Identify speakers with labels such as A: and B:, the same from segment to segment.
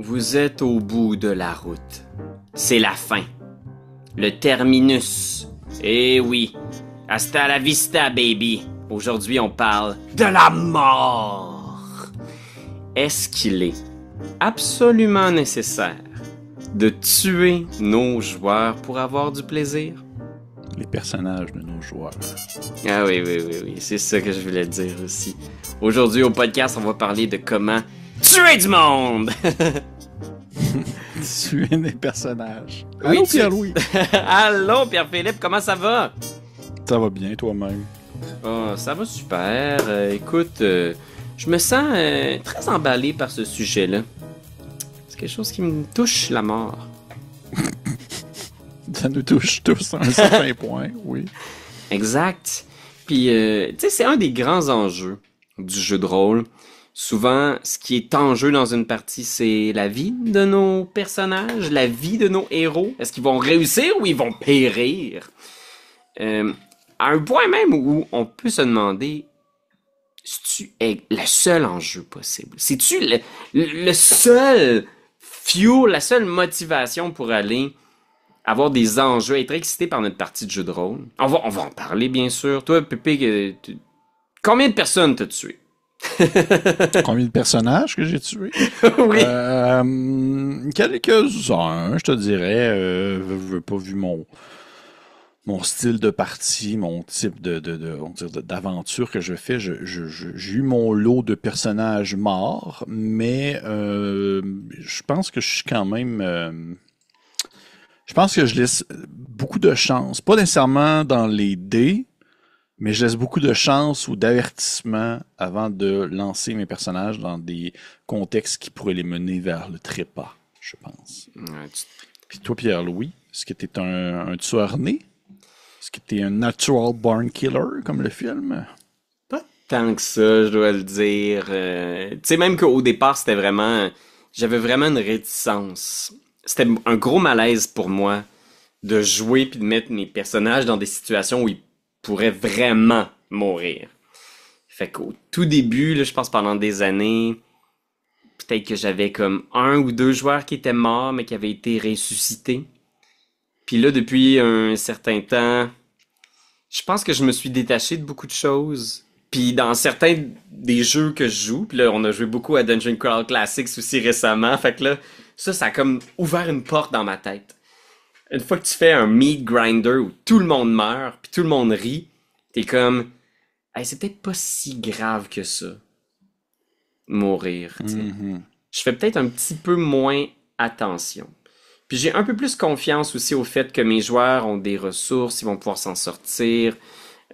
A: Vous êtes au bout de la route. C'est la fin. Le terminus. Eh oui. Hasta la vista, baby. Aujourd'hui, on parle de la mort. Est-ce qu'il est absolument nécessaire de tuer nos joueurs pour avoir du plaisir?
B: Les personnages de nos joueurs.
A: Ah oui. C'est ça que je voulais dire aussi. Aujourd'hui, au podcast, on va parler de comment tuer du monde!
B: Tuer des personnages.
A: Oui,
B: Allô, Pierre-Louis.
A: Allô, Pierre-Philippe, comment ça va?
B: Ça va bien, toi-même?
A: Oh, ça va super. Écoute, je me sens très emballé par ce sujet-là. C'est quelque chose qui me touche, la mort.
B: Ça nous touche tous à un certain point, oui.
A: Exact. Puis, tu sais, c'est un des grands enjeux du jeu de rôle. Souvent, ce qui est en jeu dans une partie, c'est la vie de nos personnages, la vie de nos héros. Est-ce qu'ils vont réussir ou ils vont périr? À un point même où on peut se demander, c'est-tu le seul enjeu possible? C'est-tu le seul fuel, la seule motivation pour aller avoir des enjeux, être excité par notre partie de jeu de rôle? On va en parler, bien sûr. Toi, Pépé, combien de personnes t'as tué?
B: Combien de personnages que j'ai tués?
A: Oui.
B: Quelques-uns, je te dirais. Veux pas vu mon style de partie, mon type d'aventure que je fais. J'ai eu mon lot de personnages morts, mais je pense que je suis quand même... je pense que je laisse beaucoup de chance, pas nécessairement dans les dés, mais je laisse beaucoup de chance ou d'avertissement avant de lancer mes personnages dans des contextes qui pourraient les mener vers le trépas, je pense. Puis toi, Pierre-Louis, est-ce que t'es un tueur né? Est-ce que t'es un natural born killer, comme le film?
A: Pas tant que ça, je dois le dire. Tu sais, même qu'au départ, c'était vraiment... J'avais vraiment une réticence. C'était un gros malaise pour moi de jouer puis de mettre mes personnages dans des situations où ils pourrait vraiment mourir. Fait qu'au tout début, là, je pense pendant des années, peut-être que j'avais comme 1 ou 2 joueurs qui étaient morts, mais qui avaient été ressuscités. Puis là, depuis un certain temps, je pense que je me suis détaché de beaucoup de choses. Puis dans certains des jeux que je joue, puis là, on a joué beaucoup à Dungeon Crawl Classics aussi récemment, fait que là, ça a comme ouvert une porte dans ma tête. Une fois que tu fais un meat grinder où tout le monde meurt, puis tout le monde rit, t'es comme, hey, c'est peut-être pas si grave que ça, mourir. Je fais peut-être un petit peu moins attention. Puis j'ai un peu plus confiance aussi au fait que mes joueurs ont des ressources, ils vont pouvoir s'en sortir.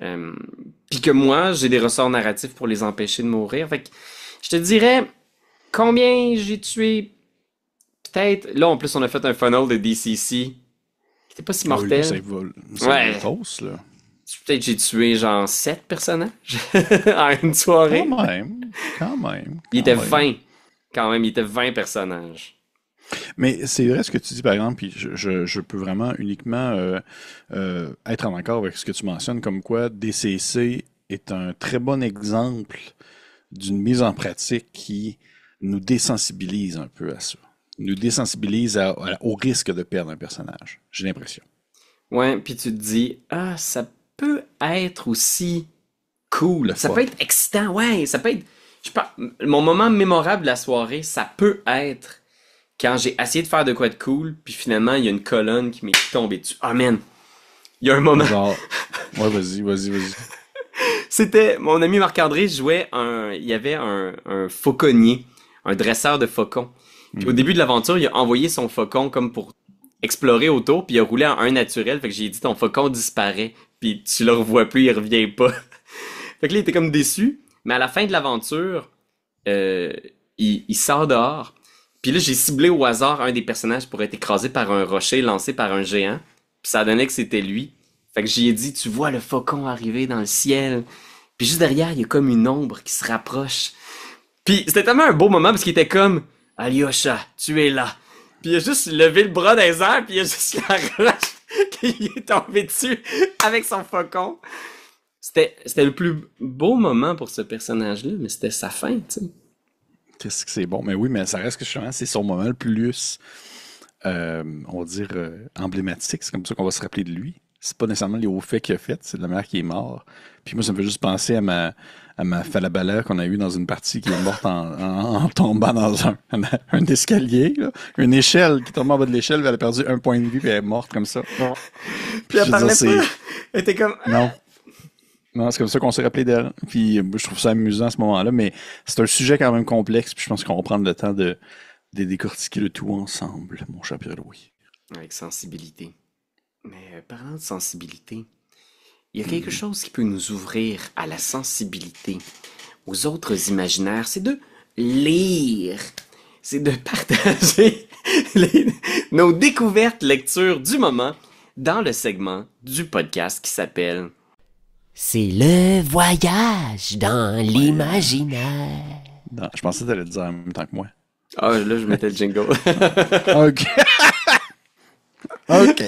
A: Puis que moi, j'ai des ressorts narratifs pour les empêcher de mourir. Fait que je te dirais, combien j'ai tué? Peut-être, là en plus on a fait un funnel de DCC. C'était pas si mortel.
B: Ouais. Grosse, là.
A: Peut-être j'ai tué genre 7 personnages en une soirée.
B: Quand même.
A: Il était 20. Quand même, il était 20 personnages.
B: Mais c'est vrai ce que tu dis, par exemple, puis je peux vraiment uniquement être en accord avec ce que tu mentionnes, comme quoi DCC est un très bon exemple d'une mise en pratique qui nous désensibilise un peu à ça. Nous désensibilise au risque de perdre un personnage. J'ai l'impression.
A: Ouais, puis tu te dis, ça peut être aussi cool. Ça peut être excitant, ouais. Ça peut être... mon moment mémorable de la soirée, ça peut être quand j'ai essayé de faire de quoi de cool, puis finalement, il y a une colonne qui m'est tombée dessus. Ah, man! Il y a un moment...
B: Genre... Ouais, vas-y.
A: C'était... Mon ami Marc-André jouait il y avait un fauconnier, un dresseur de faucons. Puis au début de l'aventure, il a envoyé son faucon comme pour explorer autour, puis il a roulé en 1 naturel, fait que j'ai dit ton faucon disparaît, puis tu le revois plus, il revient pas. Fait que là, il était comme déçu, mais à la fin de l'aventure, il sort dehors, puis là, j'ai ciblé au hasard un des personnages pour être écrasé par un rocher lancé par un géant, puis ça donnait que c'était lui. Fait que j'y ai dit, tu vois le faucon arriver dans le ciel, puis juste derrière, il y a comme une ombre qui se rapproche. Puis c'était tellement un beau moment, parce qu'il était comme... Alyosha, tu es là. Puis il a juste levé le bras dans les airs, puis il a juste la roche qui est tombé dessus avec son faucon. C'était le plus beau moment pour ce personnage-là, mais c'était sa fin, tu sais.
B: Qu'est-ce que c'est bon. Mais oui, mais ça reste que justement, c'est son moment le plus, on va dire, emblématique. C'est comme ça qu'on va se rappeler de lui. C'est pas nécessairement les hauts faits qu'il a fait, c'est de la manière qu'il est mort. Puis moi, ça me fait juste penser à ma falabala qu'on a eue dans une partie qui est morte en tombant dans un escalier, là. Une échelle qui tombe en bas de l'échelle, puis elle a perdu un point de vue, puis elle est morte comme ça.
A: Puis elle parlait pas. Elle était comme...
B: Non. Non, c'est comme ça qu'on s'est rappelé d'elle. Puis je trouve ça amusant à ce moment-là, mais c'est un sujet quand même complexe, puis je pense qu'on va prendre le temps de décortiquer le tout ensemble, mon cher Pierre-Louis.
A: Avec sensibilité. Mais parlant de sensibilité, il y a quelque chose qui peut nous ouvrir à la sensibilité, aux autres imaginaires, c'est de lire. C'est de partager nos découvertes lectures du moment dans le segment du podcast qui s'appelle
C: C'est le voyage dans l'imaginaire.
B: Non, je pensais que t'allais le dire en même temps que moi.
A: Ah, là, je mettais le jingle.
B: OK. OK.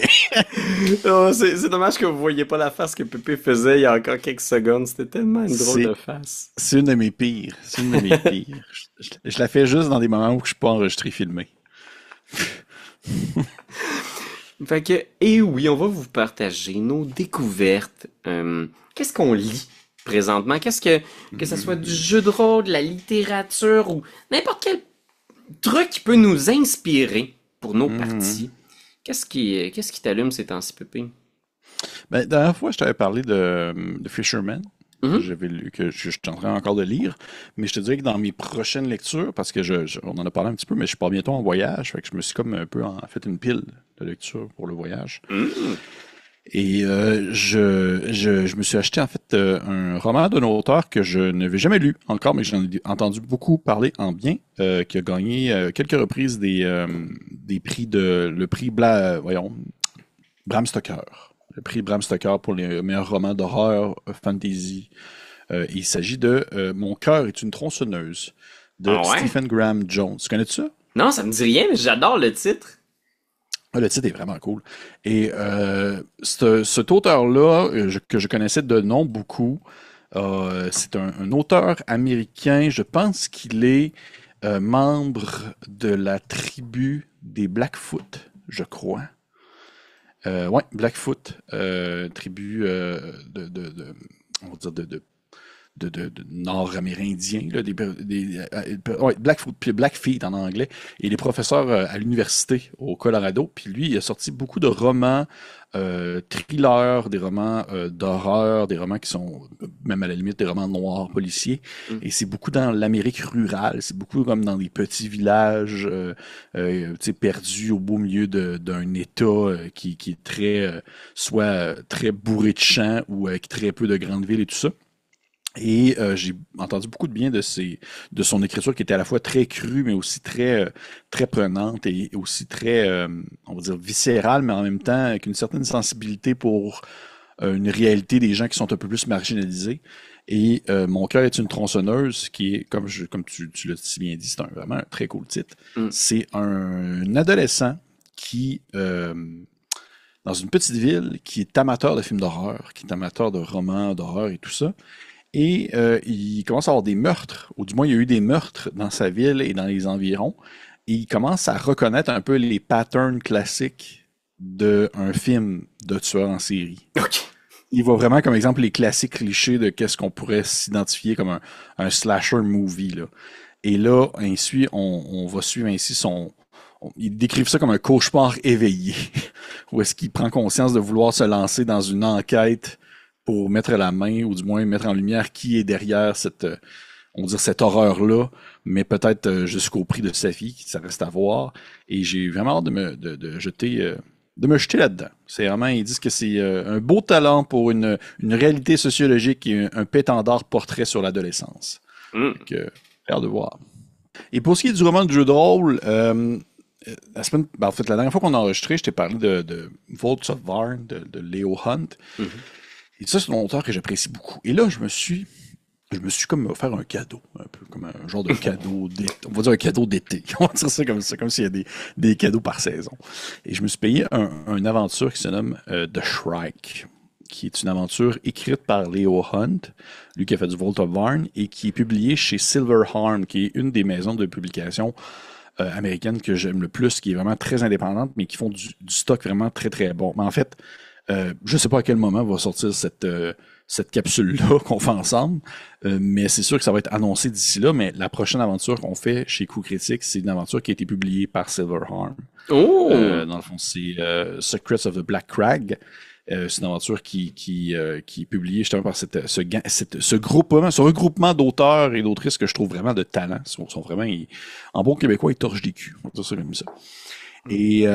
A: Oh, c'est dommage que vous voyez pas la face que Pépé faisait il y a encore quelques secondes. C'était tellement une drôle de face.
B: C'est une de mes pires. C'est une de mes pires. Je la fais juste dans des moments où je suis pas enregistré, filmé.
A: Fait que, et oui, on va vous partager nos découvertes. Qu'est-ce qu'on lit présentement? Que ce soit du jeu de rôle, de la littérature ou n'importe quel truc qui peut nous inspirer pour nos parties. Qu'est-ce qui t'allume ces temps-ci, Pépé?
B: Ben, la dernière fois, je t'avais parlé de Fisherman. Que j'avais lu, que je suis en train encore de lire. Mais je te dirais que dans mes prochaines lectures, parce que on en a parlé un petit peu, mais je pars bientôt en voyage, fait que je me suis comme un peu fait une pile de lecture pour le voyage. Et je me suis acheté en fait un roman d'un auteur que je n'avais jamais lu encore, mais que j'en ai entendu beaucoup parler en bien, qui a gagné quelques reprises des prix le prix Bram Stoker. Le prix Bram Stoker pour les meilleurs romans d'horreur fantasy. Il s'agit de Mon cœur est une tronçonneuse de Stephen Graham Jones. Tu connais ça?
A: Non, ça me dit rien, mais j'adore le titre.
B: Le titre est vraiment cool. Et cet auteur-là, que je connaissais de nom beaucoup, c'est un auteur américain. Je pense qu'il est membre de la tribu des Blackfoot, je crois. Ouais, Blackfoot, tribu on va dire de nord-amérindiens, là, ouais, Blackfoot, puis Blackfeet en anglais, et il est professeur à l'université au Colorado, puis lui, il a sorti beaucoup de romans thrillers, des romans d'horreur, des romans qui sont, même à la limite, des romans noirs, policiers, et c'est beaucoup dans l'Amérique rurale, c'est beaucoup comme dans des petits villages, perdus au beau milieu d'un État qui est très, soit très bourré de champs ou avec très peu de grandes villes et tout ça. Et j'ai entendu beaucoup de bien de son écriture qui était à la fois très crue, mais aussi très très prenante et aussi très, on va dire, viscérale, mais en même temps avec une certaine sensibilité pour une réalité des gens qui sont un peu plus marginalisés. Et Mon cœur est une tronçonneuse, qui est, comme tu l'as si bien dit, c'est vraiment un très cool titre. C'est un adolescent qui, dans une petite ville, qui est amateur de films d'horreur, qui est amateur de romans d'horreur et tout ça. Et il commence à avoir des meurtres, ou du moins il y a eu des meurtres dans sa ville et dans les environs, et il commence à reconnaître un peu les patterns classiques d'un film de tueur en série.
A: OK.
B: Il voit vraiment comme exemple les classiques clichés de qu'est-ce qu'on pourrait s'identifier comme un slasher movie, là. Et là, ainsi, on va suivre ainsi ils décrivent ça comme un cauchemar éveillé, où est-ce qu'il prend conscience de vouloir se lancer dans une enquête pour mettre la main, ou du moins mettre en lumière qui est derrière cette horreur-là, mais peut-être jusqu'au prix de sa vie, ça reste à voir. Et j'ai vraiment hâte de me jeter là-dedans. C'est vraiment, ils disent que c'est un beau talent pour une réalité sociologique et un pétendard portrait sur l'adolescence. Donc, j'ai hâte de voir. Et pour ce qui est du roman de jeu de rôle, en fait, la dernière fois qu'on a enregistré, je t'ai parlé de Vaults of Varn, de Leo Hunt. Et ça, c'est un auteur que j'apprécie beaucoup. Et là, je me suis comme offert un cadeau, un peu comme un genre de cadeau d'été. On va dire un cadeau d'été. On va dire ça, comme s'il y a des cadeaux par saison. Et je me suis payé une aventure qui se nomme The Shrike, qui est une aventure écrite par Leo Hunt, lui qui a fait du Vault of Varn, et qui est publiée chez Silverhorn, qui est une des maisons de publication américaines que j'aime le plus, qui est vraiment très indépendante, mais qui font du stock vraiment très très bon. Mais en fait, je sais pas à quel moment va sortir cette capsule-là qu'on fait ensemble, mais c'est sûr que ça va être annoncé d'ici là, mais la prochaine aventure qu'on fait chez Coup Critique, c'est une aventure qui a été publiée par Silverhorn.
A: Oh!
B: Dans le fond, c'est Secrets of the Black Crag. C'est une aventure qui est publiée justement par ce regroupement d'auteurs et d'autrices que je trouve vraiment de talent. Ils sont vraiment, en bon québécois, ils torchent des culs. On va dire ça comme ça. Et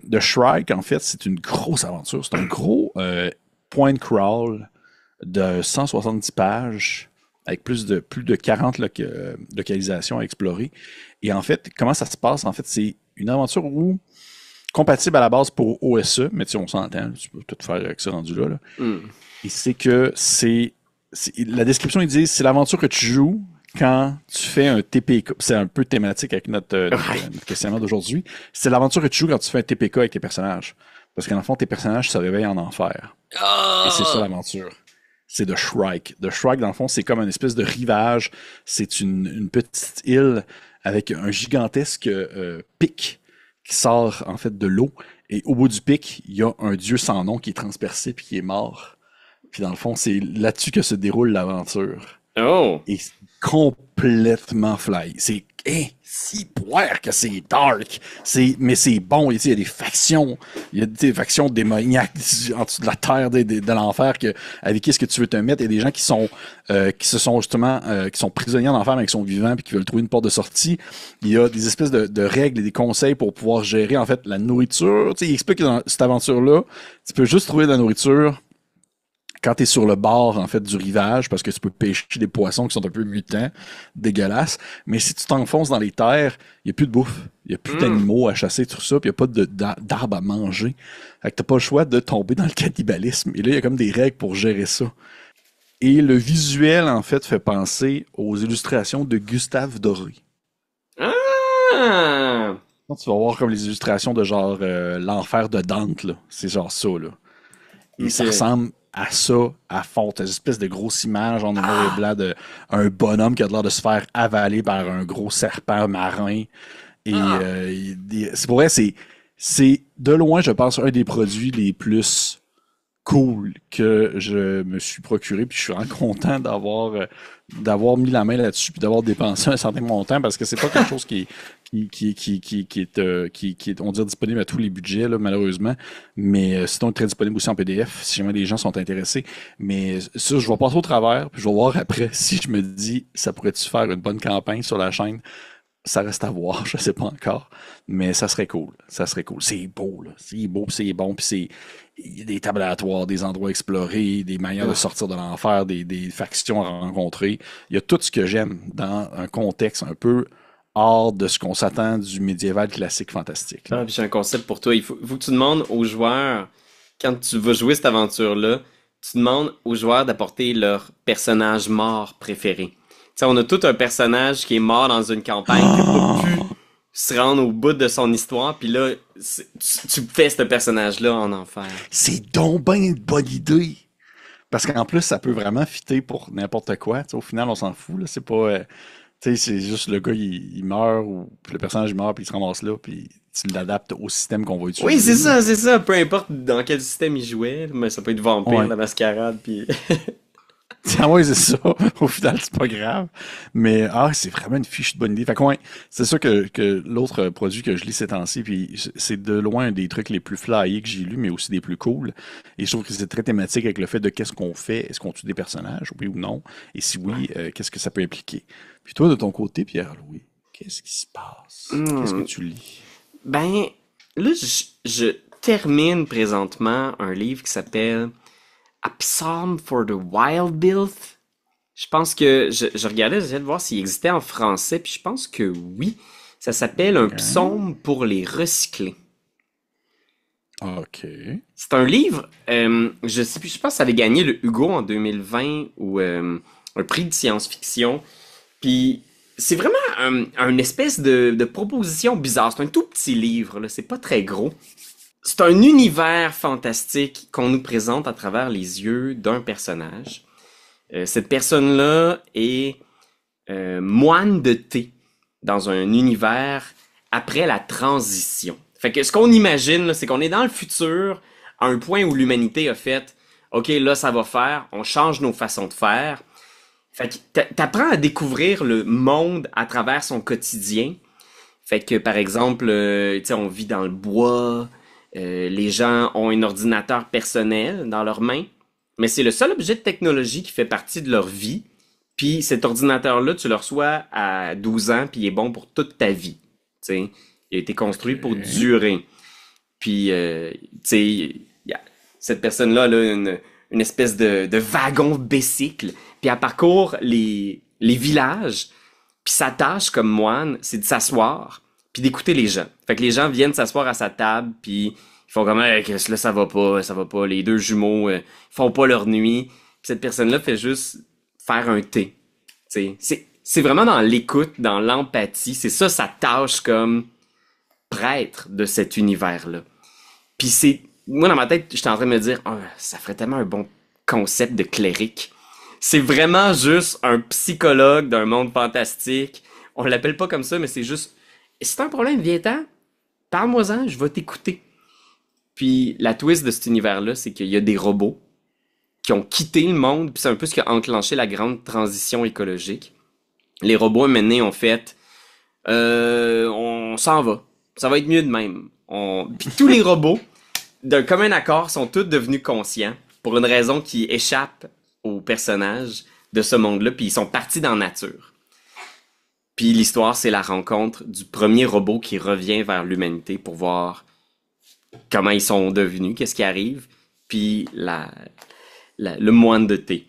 B: The Shrike, en fait, c'est une grosse aventure. C'est un gros point crawl de 170 pages avec plus de 40 localisations à explorer. Et en fait, comment ça se passe? En fait, c'est une aventure compatible à la base pour OSE, mais tu sais, on s'entend, tu peux tout faire avec ça rendu là. Et c'est que la description, ils disent, c'est l'aventure que tu joues quand tu fais un TPK. C'est un peu thématique avec notre questionnement d'aujourd'hui. C'est l'aventure que tu joues quand tu fais un TPK avec tes personnages. Parce qu'en fond, tes personnages se réveillent en enfer. Et c'est ça l'aventure. C'est The Shrike. The Shrike, dans le fond, c'est comme une espèce de rivage. C'est une petite île avec un gigantesque pic qui sort, en fait, de l'eau. Et au bout du pic, il y a un dieu sans nom qui est transpercé puis qui est mort. Puis dans le fond, c'est là-dessus que se déroule l'aventure.
A: Oh!
B: Et c'est complètement fly. C'est si poire que c'est dark. Mais c'est bon. Il y a des factions. Il y a des factions démoniaques en dessous de la terre de l'enfer avec qui est-ce que tu veux te mettre. Il y a des gens qui sont prisonniers en enfer mais qui sont vivants puis qui veulent trouver une porte de sortie. Il y a des espèces de règles et des conseils pour pouvoir gérer en fait la nourriture. Tu sais, il explique que dans cette aventure-là, tu peux juste trouver de la nourriture quand t'es sur le bord, en fait, du rivage, parce que tu peux pêcher des poissons qui sont un peu mutants, dégueulasses. Mais si tu t'enfonces dans les terres, il y a plus de bouffe. Il y a plus d'animaux à chasser, tout ça, puis il y a pas d'arbres à manger. Fait que t'as pas le choix de tomber dans le cannibalisme. Et là, il y a comme des règles pour gérer ça. Et le visuel, en fait, fait penser aux illustrations de Gustave Doré.
A: Ah!
B: Tu vas voir comme les illustrations de genre l'enfer de Dante, là. C'est genre ça, là. Et ça ressemble à ça, à fond. T'as une espèce de grosse image en noir et blanc de un bonhomme qui a l'air de se faire avaler par un gros serpent marin. Et c'est pour vrai, c'est de loin, je pense, un des produits les plus cool que je me suis procuré, puis je suis vraiment content d'avoir mis la main là-dessus puis d'avoir dépensé un certain montant parce que c'est pas quelque chose qui est on dirait disponible à tous les budgets là, malheureusement, mais sinon très disponible aussi en PDF si jamais les gens sont intéressés. Mais ça, je vais passer au travers puis je vais voir après si je me dis ça pourrait-tu faire une bonne campagne sur la chaîne. Ça reste à voir, je sais pas encore, mais ça serait cool. Ça serait cool. C'est beau, là. C'est beau, pis c'est bon, puis il y a des tables aléatoires, des endroits explorés, des manières de sortir de l'enfer, des factions à rencontrer. Il y a tout ce que j'aime dans un contexte un peu hors de ce qu'on s'attend du médiéval classique fantastique.
A: Ah, puis j'ai un concept pour toi. Il faut que tu demandes aux joueurs, quand tu vas jouer cette aventure-là, tu demandes aux joueurs d'apporter leur personnage mort préféré. T'sais, on a tout un personnage qui est mort dans une campagne qui n'a pas pu se rendre au bout de son histoire, puis là, tu fais ce personnage-là en enfer.
B: C'est donc ben une bonne idée! Parce qu'en plus, ça peut vraiment fitter pour n'importe quoi. T'sais, au final, on s'en fout. Là. C'est pas... c'est juste le gars, il meurt, ou le personnage meurt, puis il se ramasse là, puis tu l'adaptes au système qu'on va utiliser.
A: Oui, c'est ça. Peu importe dans quel système il jouait, mais ça peut être vampire, la mascarade, puis...
B: Ah ouais, c'est ça. Au final, c'est pas grave. Mais c'est vraiment une fiche de bonne idée. Fait que c'est ça que l'autre produit que je lis ces temps-ci, puis c'est de loin un des trucs les plus flyés que j'ai lus, mais aussi des plus cool. Et je trouve que c'est très thématique avec le fait de qu'est-ce qu'on fait, est-ce qu'on tue des personnages, oui ou non, et si oui, qu'est-ce que ça peut impliquer. Puis toi, de ton côté, Pierre-Louis, qu'est-ce qui se passe? Qu'est-ce que tu lis?
A: Ben, là, je termine présentement un livre qui s'appelle A Psalm for the Wild Built. Je pense que je regardais, j'essayais de voir s'il existait en français, puis je pense que oui. Ça s'appelle Un psaume pour les recyclés.
B: OK.
A: C'est un livre, je sais plus, je pense que ça avait gagné le Hugo en 2020 ou un prix de science-fiction. Puis c'est vraiment une espèce de proposition bizarre. C'est un tout petit livre, là, c'est pas très gros. c'est un univers fantastique qu'on nous présente à travers les yeux d'un personnage. Cette personne-là est moine de thé dans un univers après la transition. Fait que ce qu'on imagine, là, c'est qu'on est dans le futur, à un point où l'humanité a fait OK, là, ça va faire, on change nos façons de faire. Fait que t'apprends à découvrir le monde à travers son quotidien. Fait que, par exemple, tu sais, on vit dans le bois, les gens ont un ordinateur personnel dans leurs mains, mais c'est le seul objet de technologie qui fait partie de leur vie. Puis cet ordinateur-là, tu le reçois à 12 ans, puis il est bon pour toute ta vie. Tu sais, il a été construit pour durer. Puis, tu sais, cette personne-là, elle a une espèce de wagon bicycle, puis elle parcourt les villages, puis sa tâche comme moine, c'est de s'asseoir, puis d'écouter les gens. Fait que les gens viennent s'asseoir à sa table, puis ils font comme hey, là, ça va pas. Les deux jumeaux font pas leur nuit. Puis cette personne-là fait juste faire un thé. T'sais, c'est vraiment dans l'écoute, dans l'empathie. C'est ça sa tâche comme prêtre de cet univers-là. Puis c'est... Moi, dans ma tête, j'étais en train de me dire oh, ça ferait tellement un bon concept de cléric. C'est vraiment juste un psychologue d'un monde fantastique. On l'appelle pas comme ça, mais c'est juste... Si t'as un problème, viens-t'en. Parle-moi-en, je vais t'écouter. Puis la twist de cet univers-là, c'est qu'il y a des robots qui ont quitté le monde, puis c'est un peu ce qui a enclenché la grande transition écologique. Les robots, maintenant, ont fait on s'en va. Ça va être mieux de même. Puis tous les robots, d'un commun accord, sont tous devenus conscients pour une raison qui échappe aux personnages de ce monde-là, puis ils sont partis dans la nature. Puis l'histoire, c'est la rencontre du premier robot qui revient vers l'humanité pour voir comment ils sont devenus, qu'est-ce qui arrive, puis le moine de thé.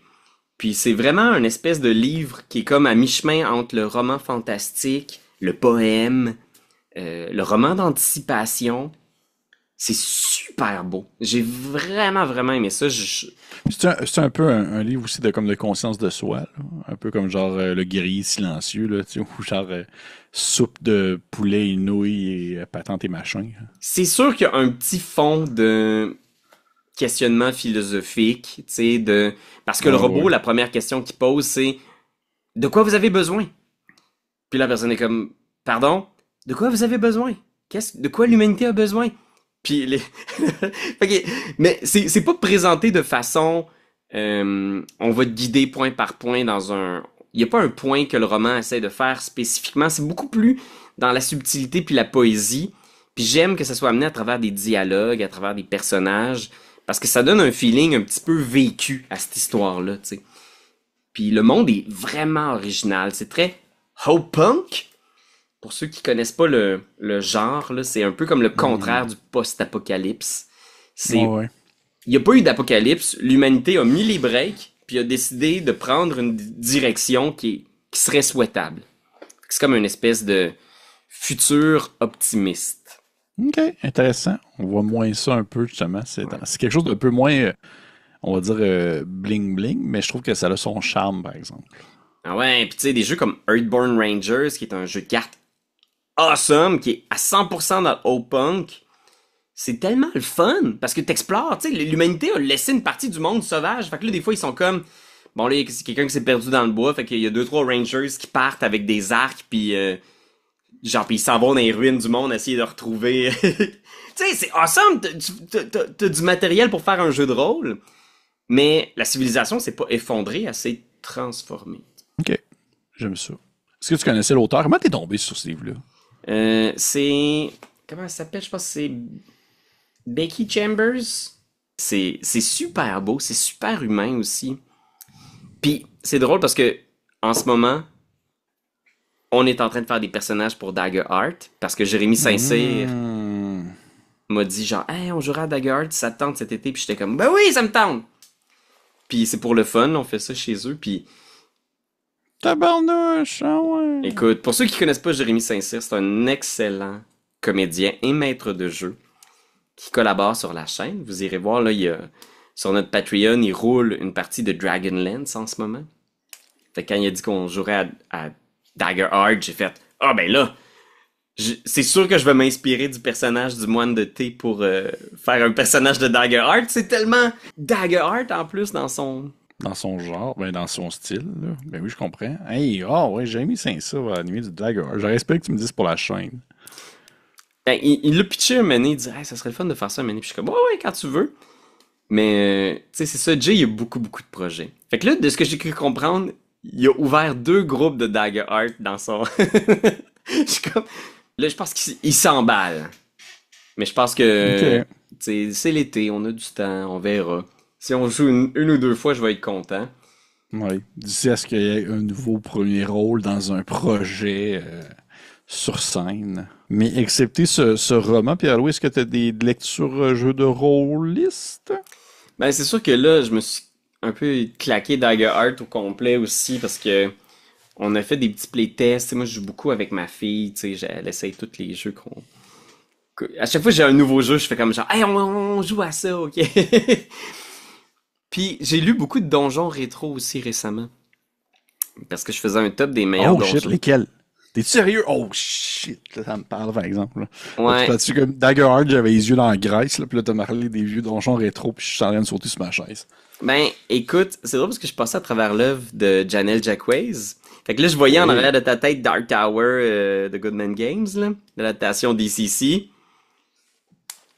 A: Puis c'est vraiment un espèce de livre qui est comme à mi-chemin entre le roman fantastique, le poème, le roman d'anticipation. C'est super beau. J'ai vraiment, vraiment aimé ça.
B: C'est un peu un livre aussi de conscience de soi, là. Un peu comme genre Le guerrier silencieux, là, tu sais, ou genre soupe de poulet et nouilles et patente et machin.
A: C'est sûr qu'il y a un petit fond de questionnement philosophique, tu sais, parce que le robot, la première question qu'il pose, c'est de quoi vous avez besoin? Puis la personne est comme pardon? De quoi vous avez besoin? De quoi l'humanité a besoin? Puis okay. Mais c'est pas présenté de façon on va te guider point par point dans un... Il y a pas un point que le roman essaie de faire spécifiquement, c'est beaucoup plus dans la subtilité puis la poésie. Puis j'aime que ça soit amené à travers des dialogues, à travers des personnages, parce que ça donne un feeling un petit peu vécu à cette histoire-là, tu sais. Puis le monde est vraiment original, c'est très ho-punk. Pour ceux qui connaissent pas le genre, là, c'est un peu comme le contraire du post-apocalypse. Il n'y a pas eu d'apocalypse, l'humanité a mis les breaks, puis a décidé de prendre une direction qui serait souhaitable. C'est comme une espèce de futur optimiste.
B: OK, intéressant. On voit moins ça un peu, justement. C'est quelque chose d'un peu moins, on va dire, bling-bling, mais je trouve que ça a son charme, par exemple.
A: Ah ouais, puis tu sais, des jeux comme Earthborn Rangers, qui est un jeu de cartes awesome, qui est à 100% dans le O-Punk, c'est tellement le fun, parce que t'explores, tu sais, l'humanité a laissé une partie du monde sauvage, fait que là, des fois, ils sont comme, bon là, c'est quelqu'un qui s'est perdu dans le bois, fait qu'il y a 2-3 Rangers qui partent avec des arcs, puis genre, puis ils s'en vont dans les ruines du monde, essayer de retrouver... tu sais, c'est awesome, t'as du matériel pour faire un jeu de rôle, mais la civilisation s'est pas effondrée, elle s'est transformée.
B: OK, j'aime ça. Est-ce que tu connaissais l'auteur? Comment t'es tombé sur ce livre-là?
A: C'est... Comment ça s'appelle? Je pense que c'est Becky Chambers. C'est super beau, c'est super humain aussi. Puis c'est drôle parce que en ce moment, on est en train de faire des personnages pour Dagger Art parce que Jérémy Saint-Cyr m'a dit genre hey, on jouera à Dagger Art, ça te tente cet été, puis j'étais comme ben oui, ça me tente. Puis c'est pour le fun, on fait ça chez eux, puis
B: tabarnouche, ah ouais.
A: Écoute, pour ceux qui connaissent pas Jérémy Saint-Cyr, c'est un excellent comédien et maître de jeu qui collabore sur la chaîne. Vous irez voir, là, sur notre Patreon, il roule une partie de Dragonlance en ce moment. Fait que quand il a dit qu'on jouerait à Dagger Art, j'ai fait « Ah ben là, C'est sûr que je vais m'inspirer du personnage du moine de thé pour faire un personnage de Daggerheart. C'est tellement Daggerheart en plus dans son...
B: Dans son genre, ben dans son style, là. Ben oui, je comprends. Hey, ouais, Jamie ça va animer du Dagger. J'aurais espéré que tu me dises pour la chaîne.
A: Ben, il l'a pitché un moment donné, il dit hey, ça serait le fun de faire ça un moment donné. Puis je suis comme ouais, quand tu veux. Mais tu sais, c'est ça, Jay, il a beaucoup de projets. Fait que là, de ce que j'ai cru comprendre, il a ouvert 2 groupes de Daggerheart dans son... Je suis comme... Là, je pense qu'il s'emballe. Mais je pense que
B: Ok.
A: tu sais, c'est l'été, on a du temps, on verra. Si on joue une ou 2 fois, je vais être content.
B: Oui. D'ici à ce qu'il y ait un nouveau premier rôle dans un projet sur scène. Mais excepté ce roman, Pierre-Louis, est-ce que tu as des lectures jeux de rôlistes?
A: Ben, c'est sûr que là, je me suis un peu claqué Daggerheart au complet aussi parce que on a fait des petits playtests. Tu sais, moi, je joue beaucoup avec ma fille. Tu sais, elle essaye tous les jeux qu'on... À chaque fois que j'ai un nouveau jeu, je fais comme genre, hey, on joue à ça, ok? Puis j'ai lu beaucoup de donjons rétro aussi récemment. Parce que je faisais un top des meilleurs
B: Oh shit,
A: donjons.
B: lesquels? T'es-tu sérieux? Oh shit, là, ça me parle par exemple. Là.
A: Ouais.
B: Là, tu comme Daggerheart, j'avais les yeux dans la graisse, là, puis là t'as parlé des vieux donjons rétro, puis je suis en train de sauter sur ma chaise.
A: Ben, écoute, c'est drôle parce que je passais à travers l'œuvre de Janelle Jacquays. Fait que là, je voyais en
B: Oui.
A: arrière de ta tête Dark Tower de Goodman Games, là, l'adaptation DCC.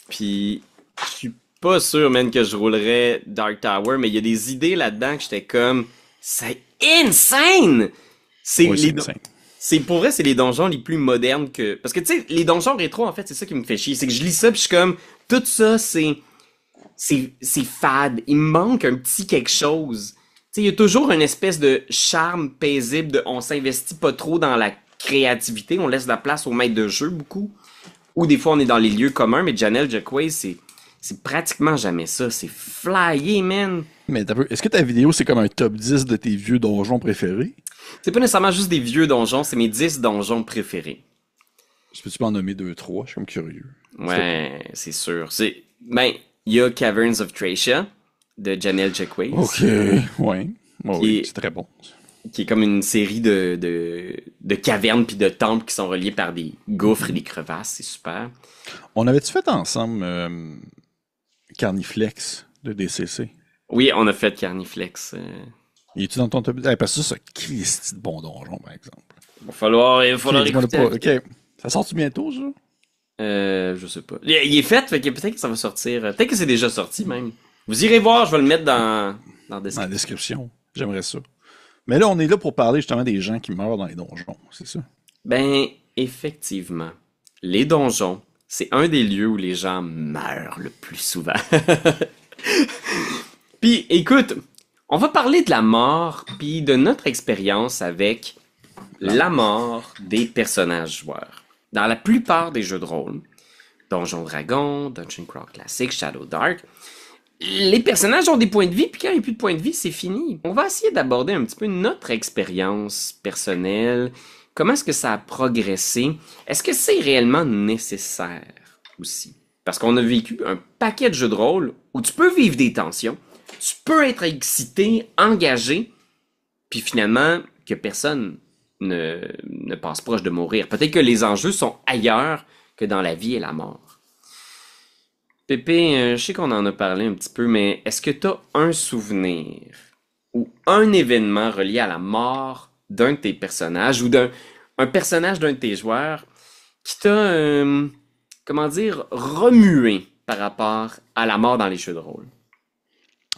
A: Puis, je suis pas sûr, man, que je roulerais Dark Tower, mais il y a des idées là-dedans que j'étais comme, c'est insane! C'est
B: Oui,
A: les,
B: c'est insane.
A: c'est pour vrai, c'est les donjons les plus modernes que... Parce que, tu sais, les donjons rétro, en fait, c'est ça qui me fait chier. C'est que je lis ça, puis je suis comme, tout ça, c'est fade. Il me manque un petit quelque chose. Tu sais, il y a toujours une espèce de charme paisible de on s'investit pas trop dans la créativité, on laisse la place au maître de jeu beaucoup. Ou des fois, on est dans les lieux communs, mais Janelle Jacquet, c'est pratiquement jamais ça. C'est flyé, man.
B: Mais est-ce que ta vidéo, c'est comme un top 10 de tes vieux donjons préférés?
A: C'est pas nécessairement juste des vieux donjons, c'est mes 10 donjons préférés.
B: Je peux-tu m'en nommer 2, 3? Je suis comme curieux.
A: Ouais, c'est sûr. Ben, il y a Caverns of Thracia de Janelle Jacquet,
B: Ok, ouais. Oh,
A: qui
B: oui,
A: est,
B: c'est très bon.
A: qui est comme une série de cavernes puis de temples qui sont reliés par des gouffres et des crevasses. C'est super.
B: On avait-tu fait ensemble Carniflex de DCC?
A: Oui, on a fait Carniflex.
B: Il est-tu dans ton top 10? Parce que ça, c'est un Christy de bon donjon, par exemple.
A: Il va falloir
B: Ok, dis-moi
A: écouter.
B: pas. Ok. Ça sort-tu bientôt, ça?
A: Je sais pas. Il est fait que peut-être que ça va sortir. Peut-être que c'est déjà sorti même. Vous irez voir, je vais le mettre dans la
B: Dans la
A: description.
B: description. J'aimerais ça. Mais là, on est là pour parler justement des gens qui meurent dans les donjons, c'est ça?
A: Ben, effectivement, les donjons, c'est un des lieux où les gens meurent le plus souvent. Puis, écoute, on va parler de la mort, puis de notre expérience avec la mort des personnages joueurs. Dans la plupart des jeux de rôle, Donjon Dragon, Dungeon Crawl Classic, Shadow Dark, les personnages ont des points de vie, puis quand il n'y a plus de points de vie, c'est fini. On va essayer d'aborder un petit peu notre expérience personnelle. Comment est-ce que ça a progressé? Est-ce que c'est réellement nécessaire aussi? Parce qu'on a vécu un paquet de jeux de rôle où tu peux vivre des tensions, tu peux être excité, engagé, puis finalement, que personne ne passe proche de mourir. Peut-être que les enjeux sont ailleurs que dans la vie et la mort. Pépé, je sais qu'on en a parlé un petit peu, mais est-ce que tu as un souvenir ou un événement relié à la mort d'un de tes personnages ou un personnage d'un de tes joueurs qui t'a, comment dire, remué par rapport à la mort dans les jeux de rôle?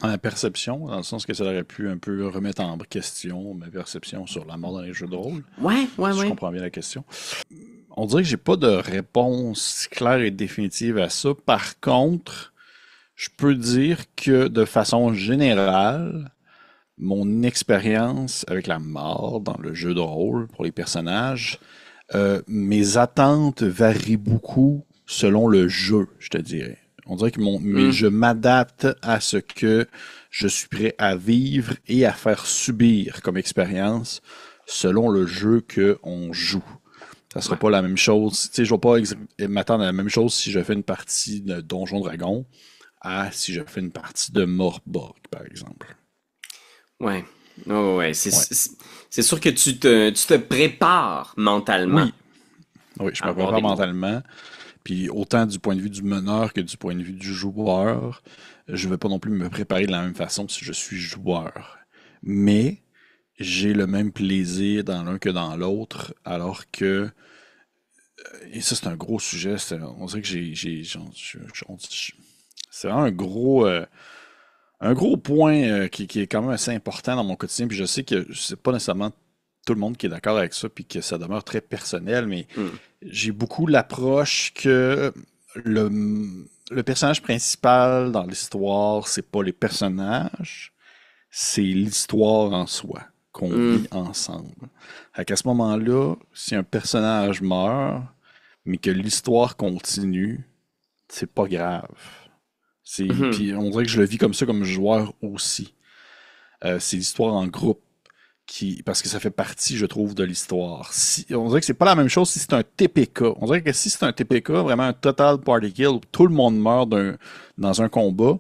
B: En la perception, dans le sens que ça aurait pu un peu remettre en question ma perception sur la mort dans les jeux de rôle.
A: Ouais,
B: Si je comprends bien la question. On dirait que j'ai pas de réponse claire et définitive à ça. Par contre, je peux dire que de façon générale, mon expérience avec la mort dans le jeu de rôle pour les personnages, mes attentes varient beaucoup selon le jeu, je te dirais. On dirait que je m'adapte à ce que je suis prêt à vivre et à faire subir comme expérience selon le jeu que on joue. Ça sera pas la même chose. Tu sais, je vais pas m'attendre à la même chose si je fais une partie de Donjon Dragon à si je fais une partie de Morborg, par exemple.
A: Ouais. Oh, ouais.
B: Ouais.
A: C'est sûr que tu te prépares mentalement.
B: Oui. Oui, je me
A: avoir
B: prépare
A: des mots.
B: mentalement. Puis autant du point de vue du meneur que du point de vue du joueur, je ne vais pas non plus me préparer de la même façon si je suis joueur. Mais j'ai le même plaisir dans l'un que dans l'autre, alors que, et ça c'est un gros sujet, on dirait que c'est vraiment un gros point qui est quand même assez important dans mon quotidien, puis je sais que c'est pas nécessairement tout le monde qui est d'accord avec ça, puis que ça demeure très personnel, mais
A: Hmm.
B: j'ai beaucoup l'approche que le personnage principal dans l'histoire, c'est pas les personnages, c'est l'histoire en soi qu'on
A: Hmm.
B: vit ensemble. Fait qu'à ce moment-là, si un personnage meurt, mais que l'histoire continue, c'est pas grave.
A: Mhm.
B: Puis on dirait que je le vis comme ça comme joueur aussi. C'est l'histoire en groupe parce que ça fait partie, je trouve, de l'histoire. On dirait que c'est pas la même chose si c'est un TPK. On dirait que si c'est un TPK, vraiment un total party kill, où tout le monde meurt dans un combat,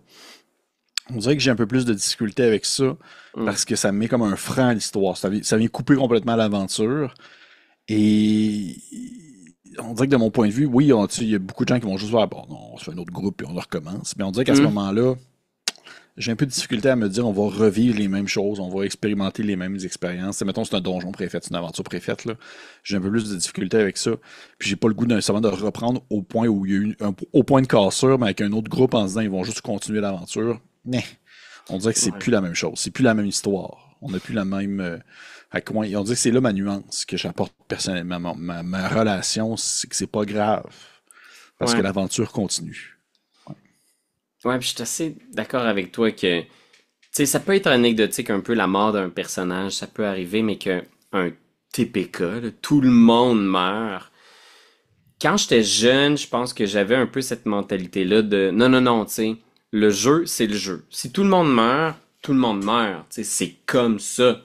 B: on dirait que j'ai un peu plus de difficulté avec ça
A: Hmm.
B: parce que ça me met comme un frein à l'histoire. Ça vient couper complètement l'aventure. Et on dirait que de mon point de vue, oui, il y a beaucoup de gens qui vont juste voir, bon, non, on se fait un autre groupe et on recommence. Mais on dirait qu'à ce
A: Hmm.
B: moment-là, j'ai un peu de difficulté à me dire on va revivre les mêmes choses, on va expérimenter les mêmes expériences. Mettons, c'est un donjon préfet, c'est une aventure préfète, là. J'ai un peu plus de difficulté avec ça. Puis j'ai pas le goût nécessairement de reprendre au point où il y a eu au point de cassure, mais avec un autre groupe en se disant ils vont juste continuer l'aventure. Mais on dirait que c'est
A: Ouais.
B: plus la même chose, c'est plus la même histoire. On n'a plus la même. On dirait que c'est là ma nuance que j'apporte personnellement. Ma relation, c'est que c'est pas grave. Parce que
A: Ouais.
B: l'aventure continue.
A: Ouais, puis je suis assez d'accord avec toi que, tu sais, ça peut être anecdotique un peu la mort d'un personnage, ça peut arriver, mais que un TPK, là, tout le monde meurt. Quand j'étais jeune, je pense que j'avais un peu cette mentalité-là de non, non, non, tu sais, le jeu, c'est le jeu. Si tout le monde meurt, tout le monde meurt. Tu sais, c'est comme ça.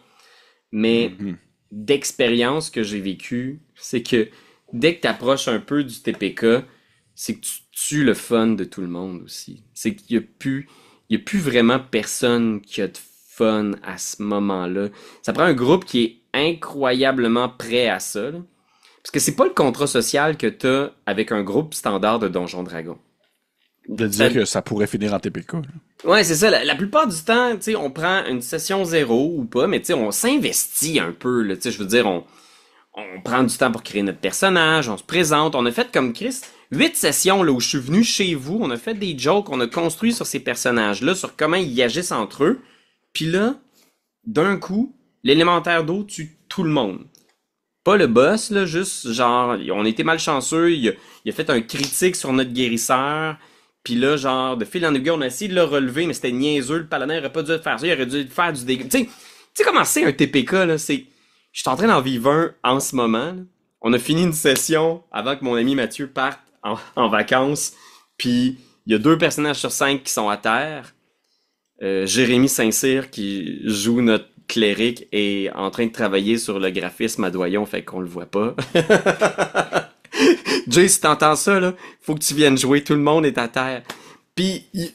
A: Mais
B: Mhm.
A: d'expérience que j'ai vécue, c'est que dès que tu approches un peu du TPK, c'est que tu tues le fun de tout le monde aussi. C'est il y a plus vraiment personne qui a de fun à ce moment-là. Ça prend un groupe qui est incroyablement prêt à ça, là. Parce que c'est pas le contrat social que t'as avec un groupe standard de Donjon Dragon.
B: De dire
A: Ça-
B: que ça pourrait finir en TPK. Là.
A: Ouais, c'est ça. La plupart du temps, tu sais, on prend une session zéro ou pas, mais tu sais, on s'investit un peu, là. Tu sais, je veux dire, on prend du temps pour créer notre personnage, on se présente. On a fait comme Chris, 8 sessions là où je suis venu chez vous, on a fait des jokes, on a construit sur ces personnages-là, sur comment ils agissent entre eux. Puis là, d'un coup, l'élémentaire d'eau tue tout le monde. Pas le boss, là, juste genre, on était malchanceux, il a fait un critique sur notre guérisseur, puis là, genre, de fil en aiguille, on a essayé de le relever, mais c'était niaiseux, le paladin aurait pas dû faire ça, il aurait dû faire du dégât. Tu sais comment c'est un TPK, là, c'est... Je suis en train d'en vivre un en ce moment, là. On a fini une session avant que mon ami Mathieu parte en vacances, puis il y a 2 personnages sur 5 qui sont à terre. Jérémy Saint-Cyr, qui joue notre cléric, est en train de travailler sur le graphisme à Doyon, fait qu'on le voit pas. Jay, si t'entends ça, là, faut que tu viennes jouer, tout le monde est à terre. Puis, tu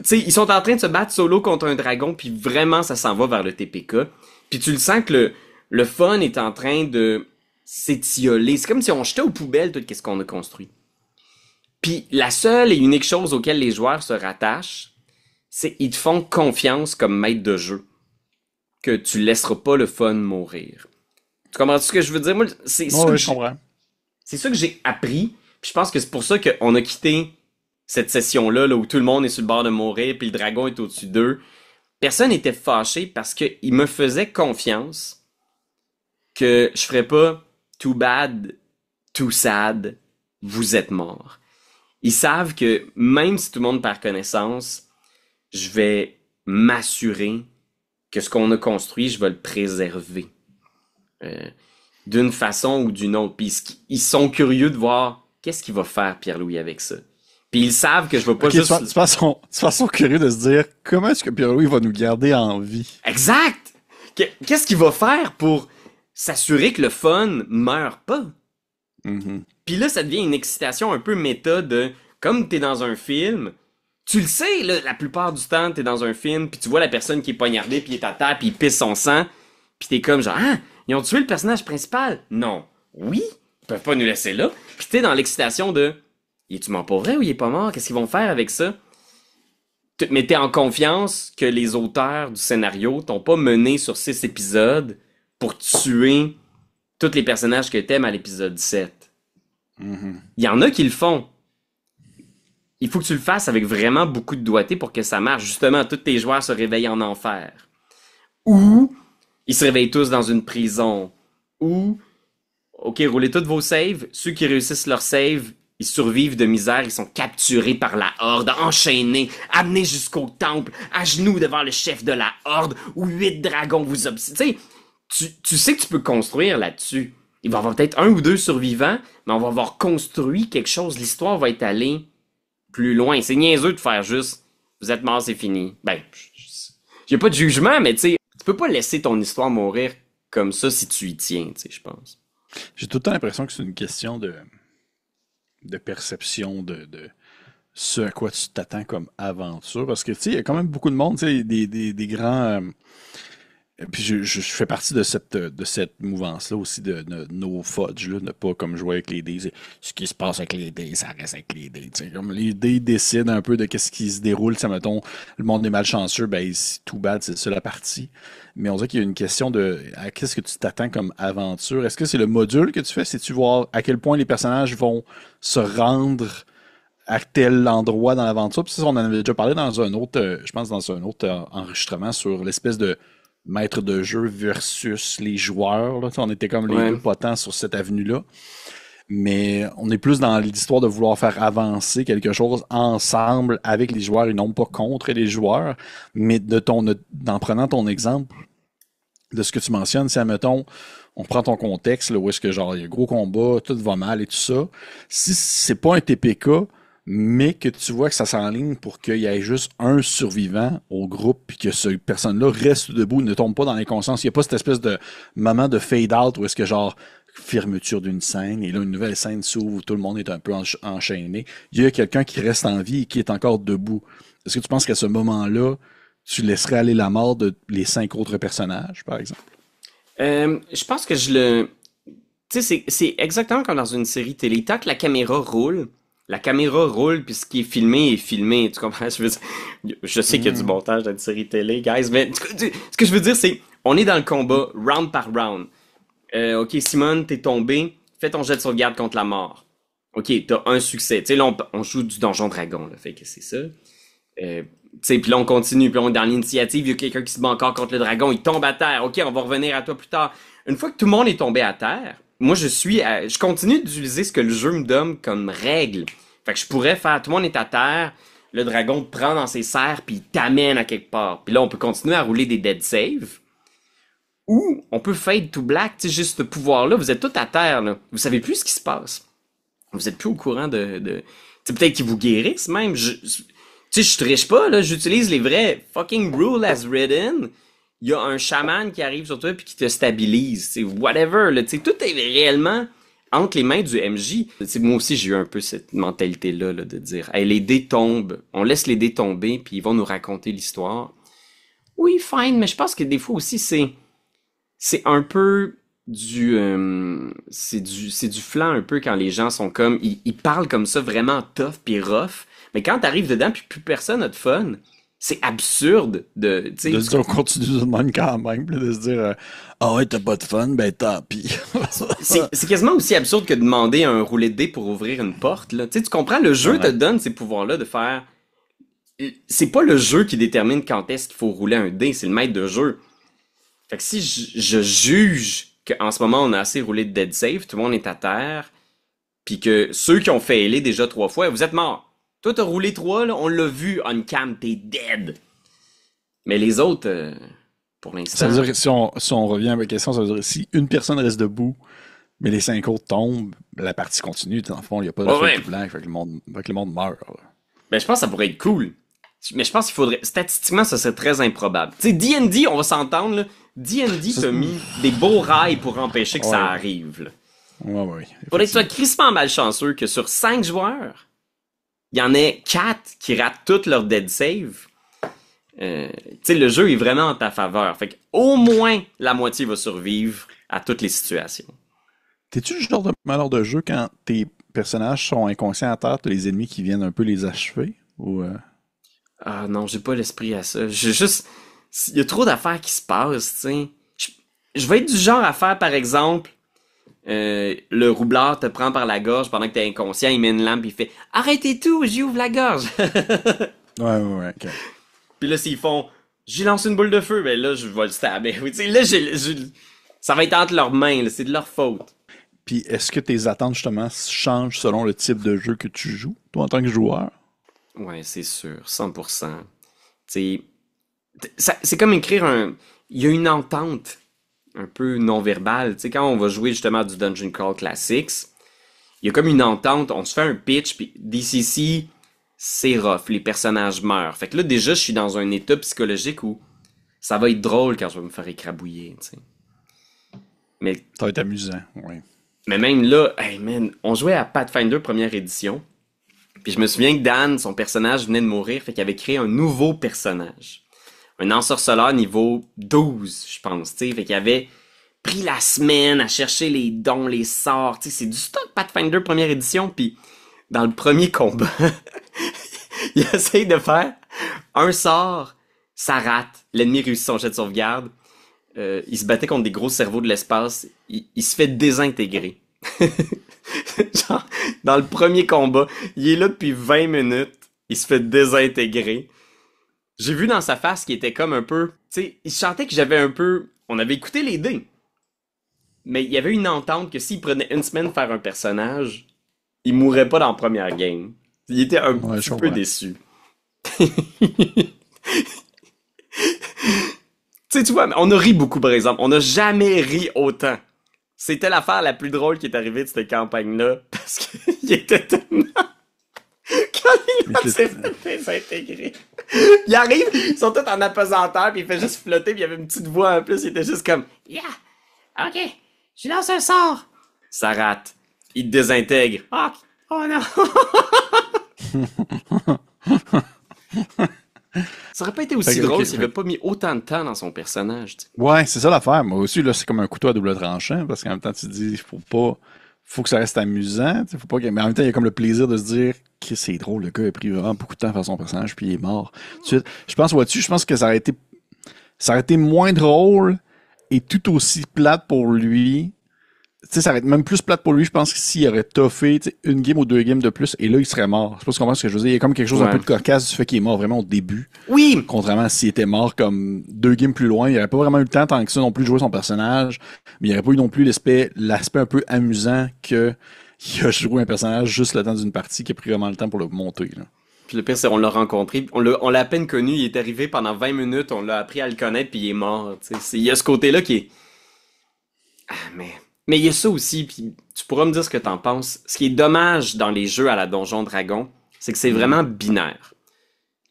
A: sais, ils sont en train de se battre solo contre un dragon, puis vraiment, ça s'en va vers le TPK. Puis tu le sens que le fun est en train de s'étioler. C'est comme si on jetait aux poubelles tout ce qu'on a construit. Puis la seule et unique chose auquel les joueurs se rattachent, c'est ils te font confiance comme maître de jeu. Que tu laisseras pas le fun mourir. Tu comprends ce que je veux dire? Moi,
B: Oh, oui, je comprends.
A: c'est ça que j'ai appris. Puis je pense que c'est pour ça qu'on a quitté cette session-là, là, où tout le monde est sur le bord de mourir, puis le dragon est au-dessus d'eux. Personne n'était fâché parce qu'il me faisait confiance que je ferais pas too bad, too sad, vous êtes mort. Ils savent que même si tout le monde perd connaissance, je vais m'assurer que ce qu'on a construit, je vais le préserver. Euh, D'une façon ou d'une autre. Puis ils sont curieux de voir qu'est-ce qu'il va faire Pierre-Louis avec ça. Puis ils savent que je vais pas
B: Ok,
A: juste...
B: tu façon curieux de se dire comment est-ce que Pierre-Louis va nous garder en vie.
A: Exact! Qu'est-ce qu'il va faire pour s'assurer que le fun meurt pas?
B: Mhm.
A: Puis là, ça devient une excitation un peu méta de... Comme t'es dans un film, tu le sais, là, la plupart du temps, t'es dans un film, puis tu vois la personne qui est poignardée, puis il est à terre, puis il pisse son sang, puis t'es comme genre, ah, ils ont tué le personnage principal? Non. Oui, peuvent pas nous laisser là. Puis t'es dans l'excitation de, est-tu mort pour vrai ou il est pas mort? Qu'est-ce qu'ils vont faire avec ça? Mais t'es en confiance que les auteurs du scénario t'ont pas mené sur 6 épisodes pour tuer tous les personnages que t'aimes à l'épisode 7. Il y en a qui le font. Il faut que tu le fasses avec vraiment beaucoup de doigté pour que ça marche. Justement, tous tes joueurs se réveillent en enfer. Ou ils se réveillent tous dans une prison. Ou, ok, roulez tous vos saves. Ceux qui réussissent leur save, ils survivent de misère. Ils sont capturés par la horde, enchaînés, amenés jusqu'au temple, à genoux devant le chef de la horde, où 8 dragons vous obstient. Tu sais que tu peux construire là-dessus. Il va y avoir peut-être 1 ou 2 survivants, mais on va avoir construit quelque chose. L'histoire va être allée plus loin. C'est niaiseux de faire juste vous êtes mort, c'est fini. Ben, j'ai pas de jugement, mais tu sais, tu peux pas laisser ton histoire mourir comme ça si tu y tiens, tu sais, je pense.
B: J'ai tout le temps l'impression que c'est une question de perception de ce à quoi tu t'attends comme aventure. Parce que, tu sais, il y a quand même beaucoup de monde, tu sais, des grands... puis je fais partie de cette mouvance-là aussi de no fudge, là, ne pas comme jouer avec les dés. Ce qui se passe avec les dés, ça reste avec les dés. T'sais. Comme les dés décident un peu de qu'est-ce qui se déroule. Ça, mettons, le monde est malchanceux, ben tout bad, c'est ça la partie. Mais on dirait qu'il y a une question de à qu'est-ce que tu t'attends comme aventure. Est-ce que c'est le module que tu fais? C'est-tu voir à quel point les personnages vont se rendre à tel endroit dans l'aventure? Puis ça, on en avait déjà parlé dans un autre, je pense dans un autre enregistrement sur l'espèce de maître de jeu versus les joueurs. Là. On était comme les deux potents sur cette avenue-là. Mais on est plus dans l'histoire de vouloir faire avancer quelque chose ensemble avec les joueurs et non pas contre les joueurs. Mais en prenant ton exemple de ce que tu mentionnes, si, admettons, on prend ton contexte, là, où est-ce que genre il y a gros combat, tout va mal et tout ça. Si c'est pas un TPK, mais que tu vois que ça s'enligne pour qu'il y ait juste un survivant au groupe puis que cette personne-là reste debout, ne tombe pas dans l'inconscience. Il n'y a pas cette espèce de moment de fade-out où est-ce que genre fermeture d'une scène et là une nouvelle scène s'ouvre où tout le monde est un peu enchaîné. Il y a quelqu'un qui reste en vie et qui est encore debout. Est-ce que tu penses qu'à ce moment-là, tu laisserais aller la mort de les 5 autres personnages, par exemple?
A: Je pense que tu sais, c'est exactement comme dans une série télé. Tant que la caméra roule, puis ce qui est filmé, tu comprends? Je sais qu'il y a du montage dans une série télé, guys, mais ce que je veux dire, c'est, on est dans le combat, round par round. Ok, Simone, t'es tombé, fais ton jet de sauvegarde contre la mort. Ok, t'as un succès. Tu sais, là, on joue du Donjon Dragon, là, fait que c'est ça. Tu sais, puis là, on continue, puis on est dans l'initiative, il y a quelqu'un qui se bat encore contre le dragon, il tombe à terre. Ok, on va revenir à toi plus tard. Une fois que tout le monde est tombé à terre, moi, je continue d'utiliser ce que le jeu me donne comme règle. Fait que je pourrais faire, tout le monde est à terre, le dragon te prend dans ses serres, puis il t'amène à quelque part. Puis là, on peut continuer à rouler des dead saves. Ou, on peut fade to black, tu sais, juste ce pouvoir-là, vous êtes tous à terre, là. Vous savez plus ce qui se passe. Vous êtes plus au courant de... Tu sais, peut-être qu'ils vous guérissent, même. Tu sais, je triche pas, là, j'utilise les vrais fucking rules as written. Il y a un chaman qui arrive sur toi puis qui te stabilise, tu sais, whatever, là, tu sais, tout est réellement entre les mains du MJ. T'sais, moi aussi, j'ai eu un peu cette mentalité-là, là, de dire, hey, les dés tombent, on laisse les dés tomber puis ils vont nous raconter l'histoire. Oui, fine, mais je pense que des fois aussi, c'est un peu c'est du flan un peu quand les gens sont comme, ils parlent comme ça vraiment tough puis rough, mais quand t'arrives dedans puis plus personne a de fun, c'est absurde de
B: se dire on continue de même quand même, de se dire ah ouais t'as pas de fun, ben tant pis.
A: c'est quasiment aussi absurde que de demander un roulet de dés pour ouvrir une porte là. Tu comprends, le jeu te donne ces pouvoirs-là de faire, c'est pas le jeu qui détermine quand est-ce qu'il faut rouler un dé, c'est le maître de jeu. Fait que si je juge qu'en ce moment on a assez roulé de dead save, tout le monde est à terre, puis que ceux qui ont failé déjà 3 fois, vous êtes morts. Toi, t'as roulé 3, là, on l'a vu, on cam, t'es dead. Mais les autres, pour l'instant...
B: Ça veut dire que si on revient à ma question, ça veut dire que si une personne reste debout, mais les 5 autres tombent, la partie continue. Dans le fond, il n'y a pas de feu blanc, fait que le monde meurt. Là.
A: Ben, je pense que ça pourrait être cool. Mais je pense qu'il faudrait... Statistiquement, ça serait très improbable. Tu sais, D&D, on va s'entendre, là. D&D t'a mis des beaux rails pour empêcher que ça arrive, là.
B: Ouais.
A: Faudrait que tu sois crissement malchanceux que sur 5 joueurs, il y en ait 4 qui ratent toutes leurs dead save. Tu sais, le jeu est vraiment en ta faveur. Fait qu'au moins la moitié va survivre à toutes les situations.
B: T'es-tu le genre de malheur de jeu quand tes personnages sont inconscients à terre, t'as les ennemis qui viennent un peu les achever? Ou
A: Ah non, j'ai pas l'esprit à ça. J'ai juste... Il y a trop d'affaires qui se passent, tu sais. Je vais être du genre à faire, par exemple, le roublard te prend par la gorge pendant que t'es inconscient, il met une lampe, il fait «Arrêtez tout, j'y ouvre la gorge!»
B: Ouais, ok.
A: Puis là, s'ils font «J'y lance une boule de feu», ben là, je vais le stabber. Oui, tu sais, là, ça va être entre leurs mains, là, c'est de leur faute.
B: Puis est-ce que tes attentes justement changent selon le type de jeu que tu joues, toi en tant que joueur?
A: Ouais, c'est sûr, 100%. Tu sais, c'est comme écrire un... Il y a une entente un peu non-verbale. Tu sais, quand on va jouer justement du Dungeon Crawl Classics, il y a comme une entente, on se fait un pitch, puis DCC, c'est rough, les personnages meurent. Fait que là, déjà, je suis dans un état psychologique où ça va être drôle quand je vais me faire écrabouiller, tu sais. Mais,
B: Ça va être amusant, oui.
A: mais même là, hey man, on jouait à Pathfinder première édition, puis je me souviens que Dan, son personnage venait de mourir, fait qu'il avait créé un nouveau personnage. Un ensorceleur niveau 12, je pense, tu sais. Fait qu'il avait pris la semaine à chercher les dons, les sorts, tu sais. C'est du stock Pathfinder première édition, puis dans le premier combat, il essaye de faire un sort, ça rate. L'ennemi réussit son jet de sauvegarde. Il se battait contre des gros cerveaux de l'espace. Il se fait désintégrer. Genre, dans le premier combat, il est là depuis 20 minutes. Il se fait désintégrer. J'ai vu dans sa face qu'il était comme un peu... Tu sais, il sentait que j'avais un peu... On avait écouté les dés. Mais il y avait une entente que s'il prenait une semaine faire un personnage, il mourrait pas dans la première game. Il était un
B: Ouais,
A: petit
B: je
A: peu
B: comprends.
A: déçu. Tu vois, on a ri beaucoup, par exemple. On n'a jamais ri autant. C'était l'affaire la plus drôle qui est arrivée de cette campagne-là. Parce qu'il était tellement... Quand il
B: Mais
A: s'est fait désintégrer. Il arrive, ils sont tous en apesanteur, puis il fait juste flotter, puis il y avait une petite voix en plus, il était juste comme Yeah! Ok, je lance un sort! Ça rate. Il te désintègre. Oh, oh non! Ça aurait pas été aussi
B: Fait que,
A: drôle
B: ok,
A: s'il avait pas mis autant de temps dans son personnage, tu sais.
B: Ouais, c'est ça l'affaire. Moi aussi, là, c'est comme un couteau à double tranchant, parce qu'en même temps, tu te dis, faut que ça reste amusant, tu sais, faut pas que, mais en même temps, il y a comme le plaisir de se dire que c'est drôle, le gars a pris vraiment beaucoup de temps à faire son personnage, puis il est mort. Ensuite, je pense que ça aurait été moins drôle et tout aussi plate pour lui. Tu sais, ça aurait été même plus plate pour lui, je pense, que s'il aurait toffé, tu sais, une game ou deux games de plus, et là, il serait mort. Je sais pas si tu comprends ce que je veux dire. Il y a comme quelque chose un
A: Ouais.
B: peu de cocasse du fait qu'il est mort vraiment au début.
A: Oui!
B: Contrairement à s'il était mort comme deux games plus loin, il aurait pas vraiment eu le temps tant que ça non plus de jouer son personnage, mais il aurait pas eu non plus l'aspect un peu amusant que il a joué un personnage juste le temps d'une partie qui a pris vraiment le temps pour le monter, là.
A: Puis le pire, c'est qu'on l'a rencontré, on l'a à peine connu, il est arrivé pendant 20 minutes, on l'a appris à le connaître, puis il est mort, tu sais. Il y a ce côté-là qui est... Ah, mais il y a ça aussi, puis tu pourras me dire ce que t'en penses. Ce qui est dommage dans les jeux à la Donjon Dragon, c'est que c'est vraiment binaire.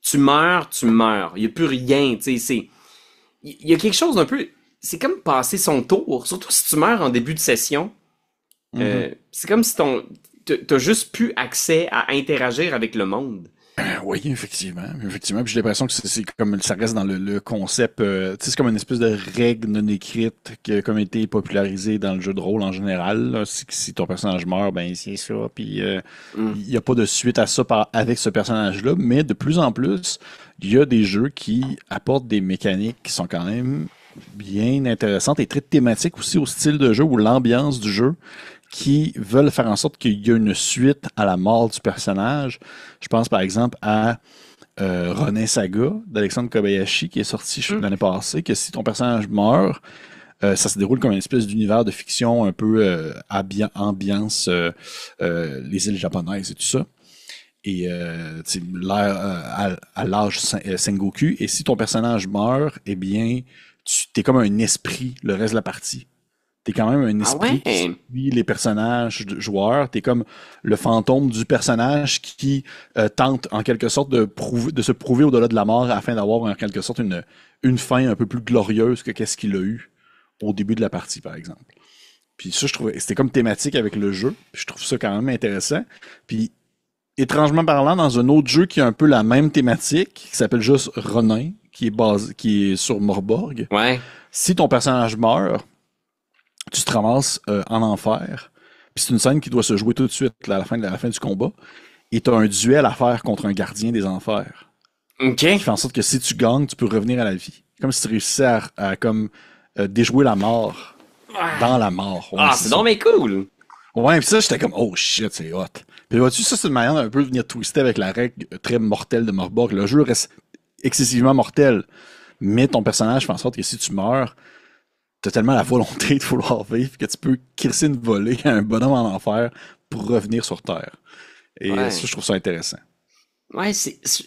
A: Tu meurs, tu meurs. Il y a plus rien, tu sais, c'est... Il y a quelque chose d'un peu... C'est comme passer son tour, surtout si tu meurs en début de session. C'est comme si t'as juste plus accès à interagir avec le monde.
B: Oui, effectivement. Effectivement. Puis j'ai l'impression que c'est comme ça reste dans le concept. Tu sais, c'est comme une espèce de règle non écrite qui a comme été popularisée dans le jeu de rôle en général, là. Si ton personnage meurt, ben c'est ça. Puis il y a pas de suite à ça avec ce personnage-là. Mais de plus en plus, il y a des jeux qui apportent des mécaniques qui sont quand même bien intéressantes et très thématiques aussi au style de jeu ou l'ambiance du jeu, qui veulent faire en sorte qu'il y ait une suite à la mort du personnage. Je pense par exemple à Ronin Saga d'Alexandre Kobayashi qui est sorti l'année passée, que si ton personnage meurt, ça se déroule comme une espèce d'univers de fiction un peu ambiance les îles japonaises et tout ça. Et à l'âge Sengoku. Et si ton personnage meurt, eh bien, tu t'es comme un esprit le reste de la partie. T'es quand même un esprit qui suit les personnages joueurs. T'es comme le fantôme du personnage qui tente en quelque sorte de se prouver au-delà de la mort afin d'avoir en quelque sorte une fin un peu plus glorieuse que qu'est-ce qu'il a eu au début de la partie, par exemple. Puis ça, je trouvais, c'était comme thématique avec le jeu. Puis je trouve ça quand même intéressant. Puis étrangement parlant, dans un autre jeu qui a un peu la même thématique, qui s'appelle juste Ronin, qui est sur Morborg.
A: Ouais.
B: Si ton personnage meurt, tu te ramasses en enfer. Puis c'est une scène qui doit se jouer tout de suite, là, à la fin du combat. Et tu as un duel à faire contre un gardien des enfers.
A: OK.
B: Qui fait en sorte que si tu gagnes, tu peux revenir à la vie. Comme si tu réussissais à comme déjouer la mort dans la mort. Ouais,
A: Ah,
B: c'est
A: c'est
B: ça.
A: donc bien cool.
B: Ouais, pis ça, j'étais comme, oh shit, c'est hot. Puis vois-tu, ça, c'est une manière d'un peu de venir twister avec la règle très mortelle de Morborg. Le jeu reste excessivement mortel, mais ton personnage fait en sorte que si tu meurs, t'as tellement la volonté de vouloir vivre que tu peux crisser une volée à un bonhomme en enfer pour revenir sur Terre. Et
A: Ouais.
B: ça, je trouve ça intéressant.
A: Ouais,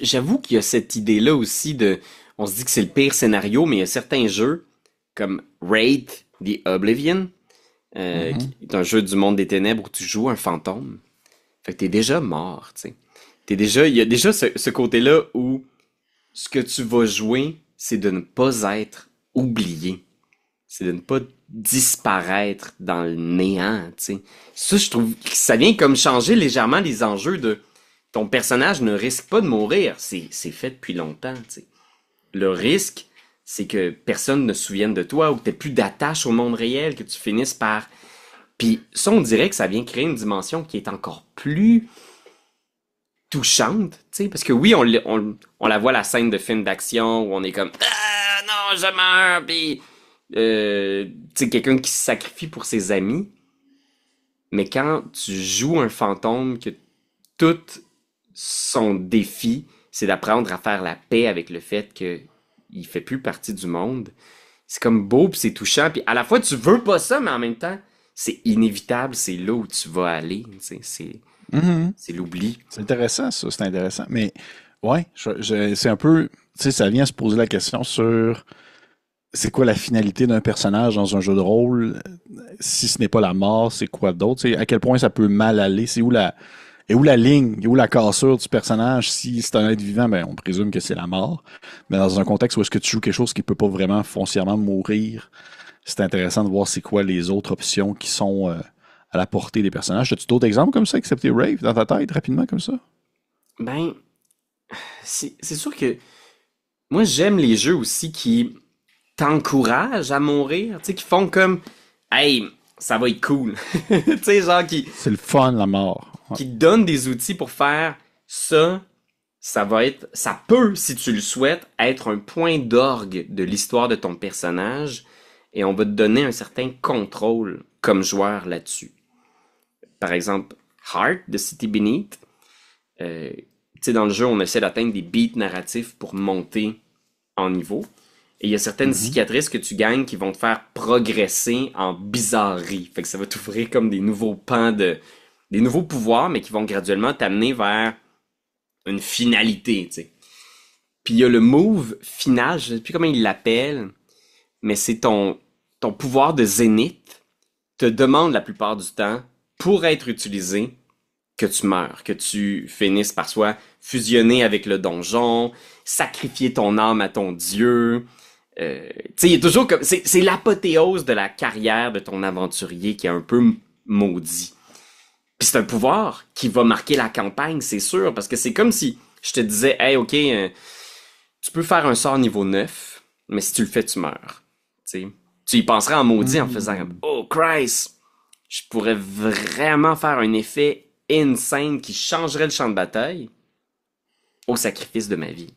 A: j'avoue qu'il y a cette idée-là aussi de, on se dit que c'est le pire scénario, mais il y a certains jeux, comme Raid the Oblivion, qui
B: Mhm.
A: est un jeu du monde des ténèbres où tu joues un fantôme. Fait que t'es déjà mort, tu sais. Il y a déjà ce côté-là où ce que tu vas jouer, c'est de ne pas être oublié. C'est de ne pas disparaître dans le néant, tu sais. Ça, je trouve que ça vient comme changer légèrement les enjeux de ton personnage ne risque pas de mourir. C'est fait depuis longtemps, tu sais. Le risque, c'est que personne ne se souvienne de toi ou que t'aies plus d'attache au monde réel, que tu finisses par... Puis ça, on dirait que ça vient créer une dimension qui est encore plus touchante, tu sais, parce que oui, on la voit la scène de film d'action où on est comme ah non, je meurs, puis tu sais, quelqu'un qui se sacrifie pour ses amis, mais quand tu joues un fantôme que tout son défi, c'est d'apprendre à faire la paix avec le fait que il fait plus partie du monde, c'est comme beau puis c'est touchant, puis à la fois tu veux pas ça, mais en même temps c'est inévitable, c'est là où tu vas aller, tu sais,
B: Mhm.
A: c'est l'oubli.
B: C'est intéressant, ça, c'est intéressant. Mais ouais, c'est un peu, tu sais, ça vient se poser la question sur c'est quoi la finalité d'un personnage dans un jeu de rôle? Si ce n'est pas la mort, c'est quoi d'autre? Tu sais, à quel point ça peut mal aller? Et où la ligne? Et où la cassure du personnage? Si c'est un être vivant, ben, on présume que c'est la mort. Mais dans un contexte où est-ce que tu joues quelque chose qui peut pas vraiment foncièrement mourir, c'est intéressant de voir c'est quoi les autres options qui sont à la portée des personnages. As-tu d'autres exemples comme ça, excepté Rave, dans ta tête, rapidement comme ça?
A: Ben, c'est sûr que moi j'aime les jeux aussi qui t'encouragent à mourir, tu sais, qui font comme hey, ça va être cool. Tu sais, genre
B: C'est le fun, la mort. Ouais.
A: qui te donnent des outils pour faire ça, ça peut, si tu le souhaites, être un point d'orgue de l'histoire de ton personnage et on va te donner un certain contrôle comme joueur là-dessus. Par exemple, Heart de City Beneath, tu sais, dans le jeu, on essaie d'atteindre des beats narratifs pour monter en niveau. Et il y a certaines
B: Mhm.
A: cicatrices que tu gagnes qui vont te faire progresser en bizarrerie. Fait que ça va t'ouvrir comme des nouveaux des nouveaux pouvoirs, mais qui vont graduellement t'amener vers une finalité, tu sais. Puis il y a le move final, je sais plus comment il l'appelle, mais c'est ton pouvoir de zénith te demande la plupart du temps, pour être utilisé, que tu meurs, que tu finisses par soit fusionner avec le donjon, sacrifier ton âme à ton dieu. Tu sais, il est toujours comme c'est l'apothéose de la carrière de ton aventurier qui est un peu maudit. Puis c'est un pouvoir qui va marquer la campagne, c'est sûr, parce que c'est comme si je te disais, hey, ok, tu peux faire un sort niveau 9, mais si tu le fais, tu meurs. Tu sais, tu y penserais en maudit en faisant comme,
B: Mhm.
A: oh Christ, je pourrais vraiment faire un effet insane qui changerait le champ de bataille au sacrifice de ma vie.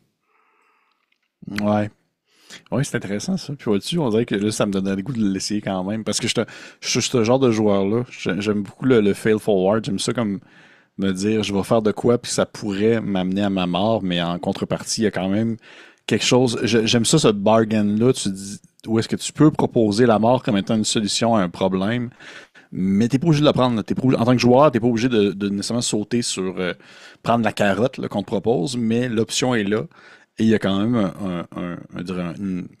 B: Ouais. Ouais, c'est intéressant ça. Puis vois-tu, on dirait que là, ça me donnerait le goût de l'essayer quand même. Parce que je suis ce genre de joueur-là. J'aime beaucoup le fail forward. J'aime ça comme me dire je vais faire de quoi, puis ça pourrait m'amener à ma mort, mais en contrepartie, il y a quand même quelque chose. J'aime ça, ce bargain-là. Tu dis où est-ce que tu peux proposer la mort comme étant une solution à un problème, mais t'es pas obligé de le prendre. En tant que joueur, t'es pas obligé de nécessairement sauter sur prendre la carotte là, qu'on te propose, mais l'option est là. Et il y a quand même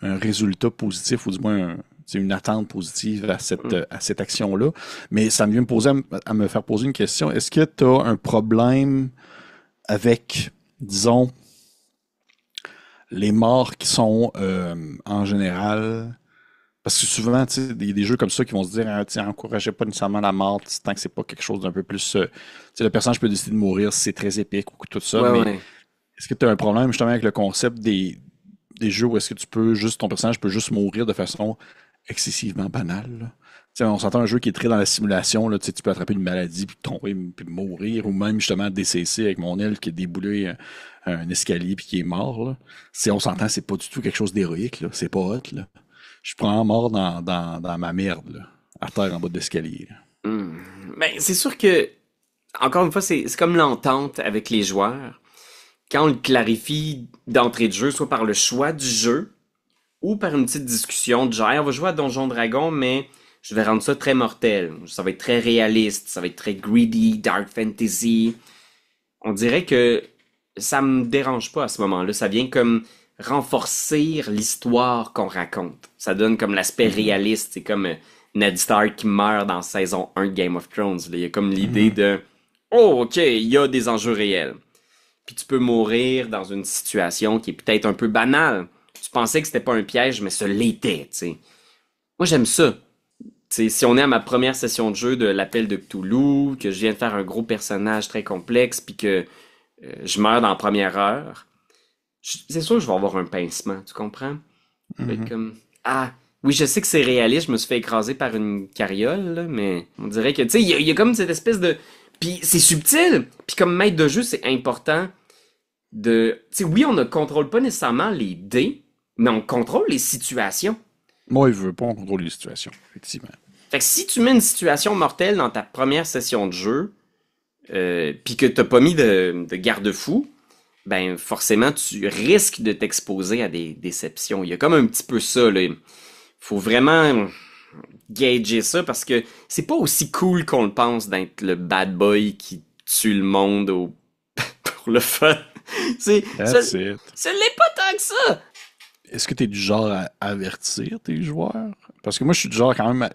B: un résultat positif, ou du moins une attente positive
A: Hmm.
B: à cette action-là. Mais ça me vient me poser à me faire poser une question. Est-ce que tu as un problème avec, disons, les morts qui sont en général. Parce que souvent, tu sais, il y a des jeux comme ça qui vont se dire, ah, tu sais, encouragez pas nécessairement la mort tant que c'est pas quelque chose d'un peu plus. Tu sais, le personnage peut décider de mourir si c'est très épique ou tout ça,
A: Ouais,
B: mais
A: ouais.
B: est-ce que tu as un problème justement avec le concept des jeux où est-ce que tu peux juste, ton personnage peut juste mourir de façon excessivement banale, là? sais, on s'entend un jeu qui est très dans la simulation, là, tu sais, tu peux attraper une maladie, puis tomber, puis mourir, ou même justement décesser avec mon elfe qui a déboulé un escalier puis qui est mort, là. On s'entend, c'est pas du tout quelque chose d'héroïque, là. C'est pas hot, là. Je suis probablement mort dans ma merde, là, à terre en bas de l'escalier, là.
A: Hmm. Ben, c'est sûr que, encore une fois, c'est comme l'entente avec les joueurs. Quand on le clarifie d'entrée de jeu, soit par le choix du jeu, ou par une petite discussion de genre, hey, on va jouer à Donjon Dragon, mais je vais rendre ça très mortel. Ça va être très réaliste, ça va être très greedy, dark fantasy. On dirait que ça me dérange pas à ce moment-là. Ça vient comme renforcer l'histoire qu'on raconte. Ça donne comme l'aspect réaliste. C'est comme Ned Stark qui meurt dans saison 1 de Game of Thrones. Là. Il y a comme l'idée de oh, ok, il y a des enjeux réels. Puis tu peux mourir dans une situation qui est peut-être un peu banale. Tu pensais que c'était pas un piège, mais ce l'était, tu sais. Moi, j'aime ça. T'sais, si on est à ma première session de jeu de l'appel de Cthulhu, que je viens de faire un gros personnage très complexe, puis que je meurs dans la première heure, c'est sûr que je vais avoir un pincement, tu comprends? Je vais être comme, ah, oui, je sais que c'est réaliste, je me suis fait écraser par une carriole, là, mais on dirait que, tu sais, il y a comme cette espèce de... Puis c'est subtil, puis comme maître de jeu, c'est important de... Tu sais, oui, on ne contrôle pas nécessairement les dés, mais on contrôle les situations.
B: Moi, il veut pas on contrôle les situations, effectivement.
A: Fait que si tu mets une situation mortelle dans ta première session de jeu, puis que t'as pas mis de garde-fou, ben forcément tu risques de t'exposer à des déceptions. Il y a comme un petit peu ça, là. Faut vraiment gager ça parce que c'est pas aussi cool qu'on le pense d'être le bad boy qui tue le monde pour le fun.
B: That's it.
A: Ça l'est pas tant que ça!
B: Est-ce que tu es du genre à avertir tes joueurs? Parce que moi, je suis du genre quand même...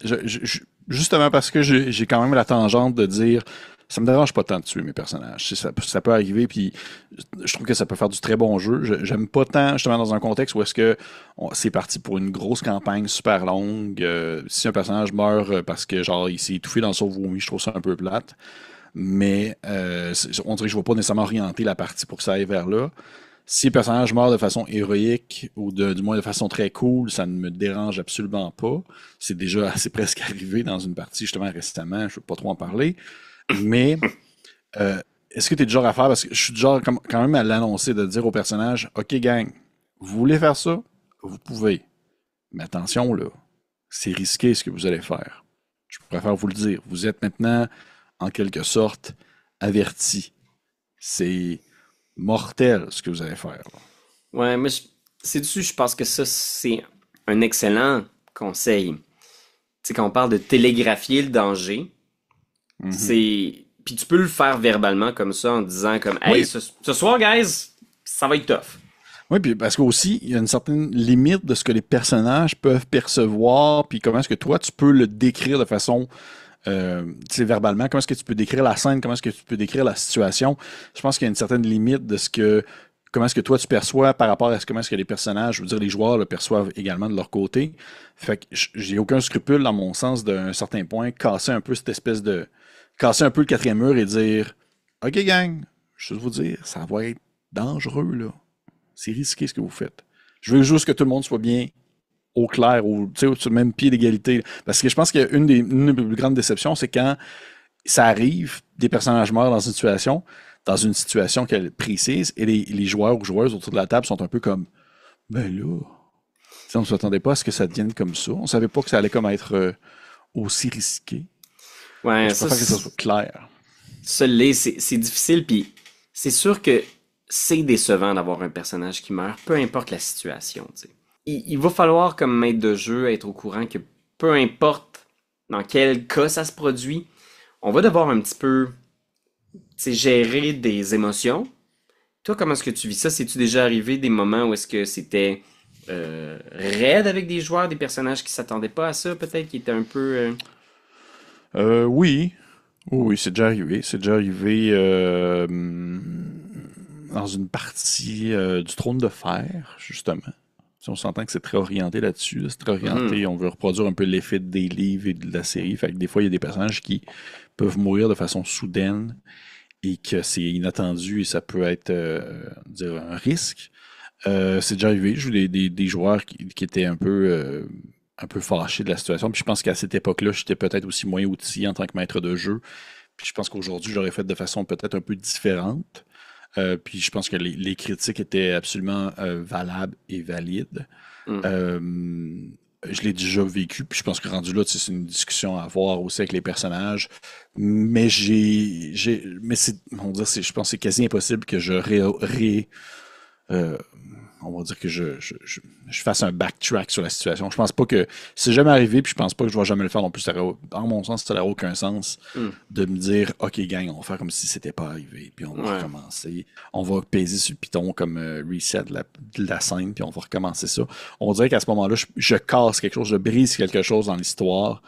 B: justement parce que j'ai quand même la tangente de dire ça me dérange pas tant de tuer mes personnages. Ça peut arriver, puis je trouve que ça peut faire du très bon jeu. J'aime pas tant, justement, dans un contexte où est-ce que c'est parti pour une grosse campagne super longue. Si un personnage meurt parce que, genre, il s'est étouffé dans son vomi, je trouve ça un peu plate. Mais on dirait que je ne vais pas nécessairement orienter la partie pour que ça aille vers là. Si le personnage meurt de façon héroïque ou du moins de façon très cool, ça ne me dérange absolument pas. C'est presque arrivé dans une partie justement récemment, je ne veux pas trop en parler. Mais est-ce que tu es du genre à faire, parce que je suis du genre quand même à l'annoncer, de dire au personnage, OK gang, vous voulez faire ça? Vous pouvez. Mais attention là, c'est risqué ce que vous allez faire. Je préfère vous le dire. Vous êtes maintenant, en quelque sorte, averti. C'est mortel ce que vous allez faire.
A: Ouais, mais c'est dessus, je pense que ça, c'est un excellent conseil. Tu sais, quand on parle de télégraphier le danger, c'est... Puis tu peux le faire verbalement comme ça, en disant comme, hey,
B: Oui.
A: ce soir, guys, ça va être tough.
B: Oui, puis parce qu'aussi, il y a une certaine limite de ce que les personnages peuvent percevoir, puis comment est-ce que toi, tu peux le décrire de façon, tu sais, verbalement, comment est-ce que tu peux décrire la scène, comment est-ce que tu peux décrire la situation. Je pense qu'il y a une certaine limite de comment est-ce que toi, tu perçois par rapport à comment est-ce que les personnages, je veux dire, les joueurs le perçoivent également de leur côté. Fait que j'ai aucun scrupule, dans mon sens, d'un certain point, casser un peu le quatrième mur et dire, OK, gang, je veux vous dire, ça va être dangereux, là. C'est risqué ce que vous faites. Je veux juste que tout le monde soit bien au clair, sur le même pied d'égalité. Parce que je pense qu'une des plus grandes déceptions, c'est quand ça arrive, des personnages meurent dans une situation qu'elle précise, et les joueurs ou joueuses autour de la table sont un peu comme, ben là, on ne s'attendait pas à ce que ça devienne comme ça. On savait pas que ça allait comme être aussi risqué.
A: Ouais,
B: Je préfère que ça soit clair.
A: Ça l'est, c'est difficile, puis c'est sûr que c'est décevant d'avoir un personnage qui meurt, peu importe la situation, tu sais. Il va falloir, comme maître de jeu, être au courant que peu importe dans quel cas ça se produit, on va devoir un petit peu, tu sais, gérer des émotions. Toi, comment est-ce que tu vis ça? C'est-tu déjà arrivé des moments où est-ce que c'était raide avec des joueurs, des personnages qui s'attendaient pas à ça, peut-être, qui étaient un peu...
B: Oui. Oui, c'est déjà arrivé. C'est déjà arrivé dans une partie du Trône de Fer, justement. Si on s'entend que c'est très orienté là-dessus. C'est très orienté. On veut reproduire un peu l'effet des livres et de la série. Fait que des fois, il y a des personnages qui peuvent mourir de façon soudaine et que c'est inattendu et ça peut être dire un risque. C'est déjà arrivé. Je joue des joueurs qui étaient un peu un peu fâché de la situation. Puis je pense qu'à cette époque-là, j'étais peut-être aussi moins outillé en tant que maître de jeu. Puis je pense qu'aujourd'hui, j'aurais fait de façon peut-être un peu différente. Puis je pense que les critiques étaient absolument valables et valides.
A: Mm.
B: Je l'ai déjà vécu, puis je pense que rendu là, tu sais, c'est une discussion à avoir aussi avec les personnages. Mais mais on va dire, je pense que c'est quasi impossible que euh, on va dire que je fasse un backtrack sur la situation. Je pense pas que c'est jamais arrivé, puis je pense pas que je vais jamais le faire non plus. En mon sens, ça n'aurait aucun sens de me dire, OK, gang, on va faire comme si c'était pas arrivé, puis on va recommencer. On va peser sur le piton comme reset de la scène, puis on va recommencer ça. On dirait qu'à ce moment-là, je casse quelque chose, je brise quelque chose dans l'histoire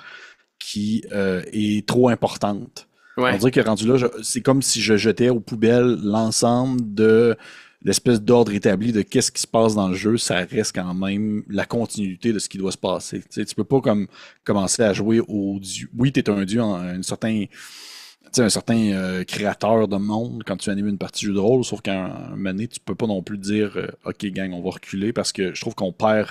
B: qui est trop importante.
A: Ouais.
B: On dirait que rendu là, c'est comme si je jetais aux poubelles l'ensemble de l'espèce d'ordre établi de qu'est-ce qui se passe dans le jeu, ça reste quand même la continuité de ce qui doit se passer. Tu sais, tu peux pas comme commencer à jouer au dieu. Oui, t'es un dieu, un certain créateur de monde quand tu animes une partie de jeu de rôle, sauf qu'à un moment donné, tu peux pas non plus dire OK, gang, on va reculer, parce que je trouve qu'on perd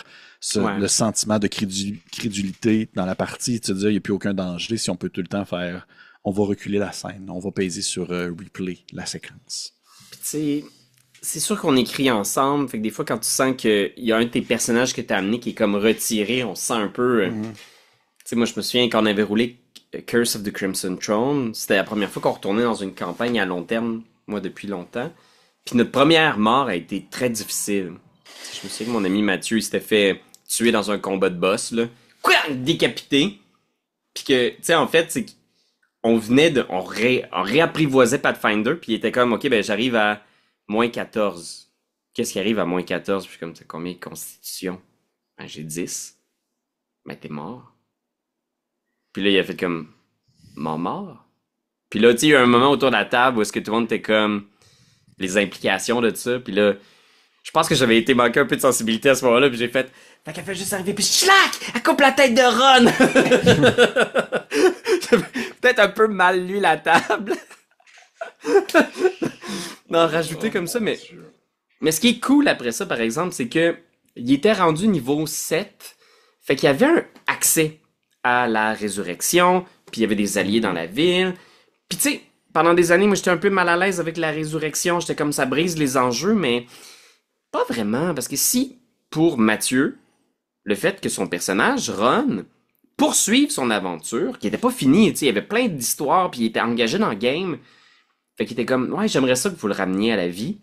B: le sentiment de crédulité dans la partie. Tu te dis, il n'y a plus aucun danger si on peut tout le temps faire on va reculer la scène, on va peser sur replay la séquence.
A: Puis tu sais, c'est sûr qu'on écrit ensemble, fait que des fois quand tu sens qu'il y a un de tes personnages que t'as amené qui est comme retiré, on se sent un peu... Tu sais, moi je me souviens quand on avait roulé Curse of the Crimson Throne, c'était la première fois qu'on retournait dans une campagne à long terme, moi depuis longtemps. Puis notre première mort a été très difficile. Je me souviens que mon ami Mathieu, il s'était fait tuer dans un combat de boss, là. Quoi? Décapité. Puis que, tu sais, en fait, c'est qu'on venait de... On réapprivoisait Pathfinder, puis il était comme, OK, ben j'arrive à moins 14. Qu'est-ce qui arrive à moins 14? Puis comme, c'est combien de constitution? Ben, j'ai 10. Ben, t'es mort. Puis là, il a fait comme, mort? Puis là, tu sais, il y a eu un moment autour de la table où est-ce que tout le monde était comme, les implications de ça. Puis là, je pense que j'avais été manqué un peu de sensibilité à ce moment-là, puis j'ai fait qu'elle fait juste arriver, puis schlac! Elle coupe la tête de Ron! J'avais peut-être un peu mal lu la table. Non, rajouter comme ça, mais ce qui est cool après ça, par exemple, c'est que il était rendu niveau 7, fait qu'il y avait un accès à la résurrection, puis il y avait des alliés dans la ville. Puis tu sais, pendant des années, moi j'étais un peu mal à l'aise avec la résurrection, j'étais comme ça brise les enjeux, mais pas vraiment, parce que si, pour Mathieu, le fait que son personnage, Ron, poursuive son aventure, qui était pas finie, tu sais, il y avait plein d'histoires, puis il était engagé dans le game, fait qu'il était comme, ouais, j'aimerais ça que vous le rameniez à la vie.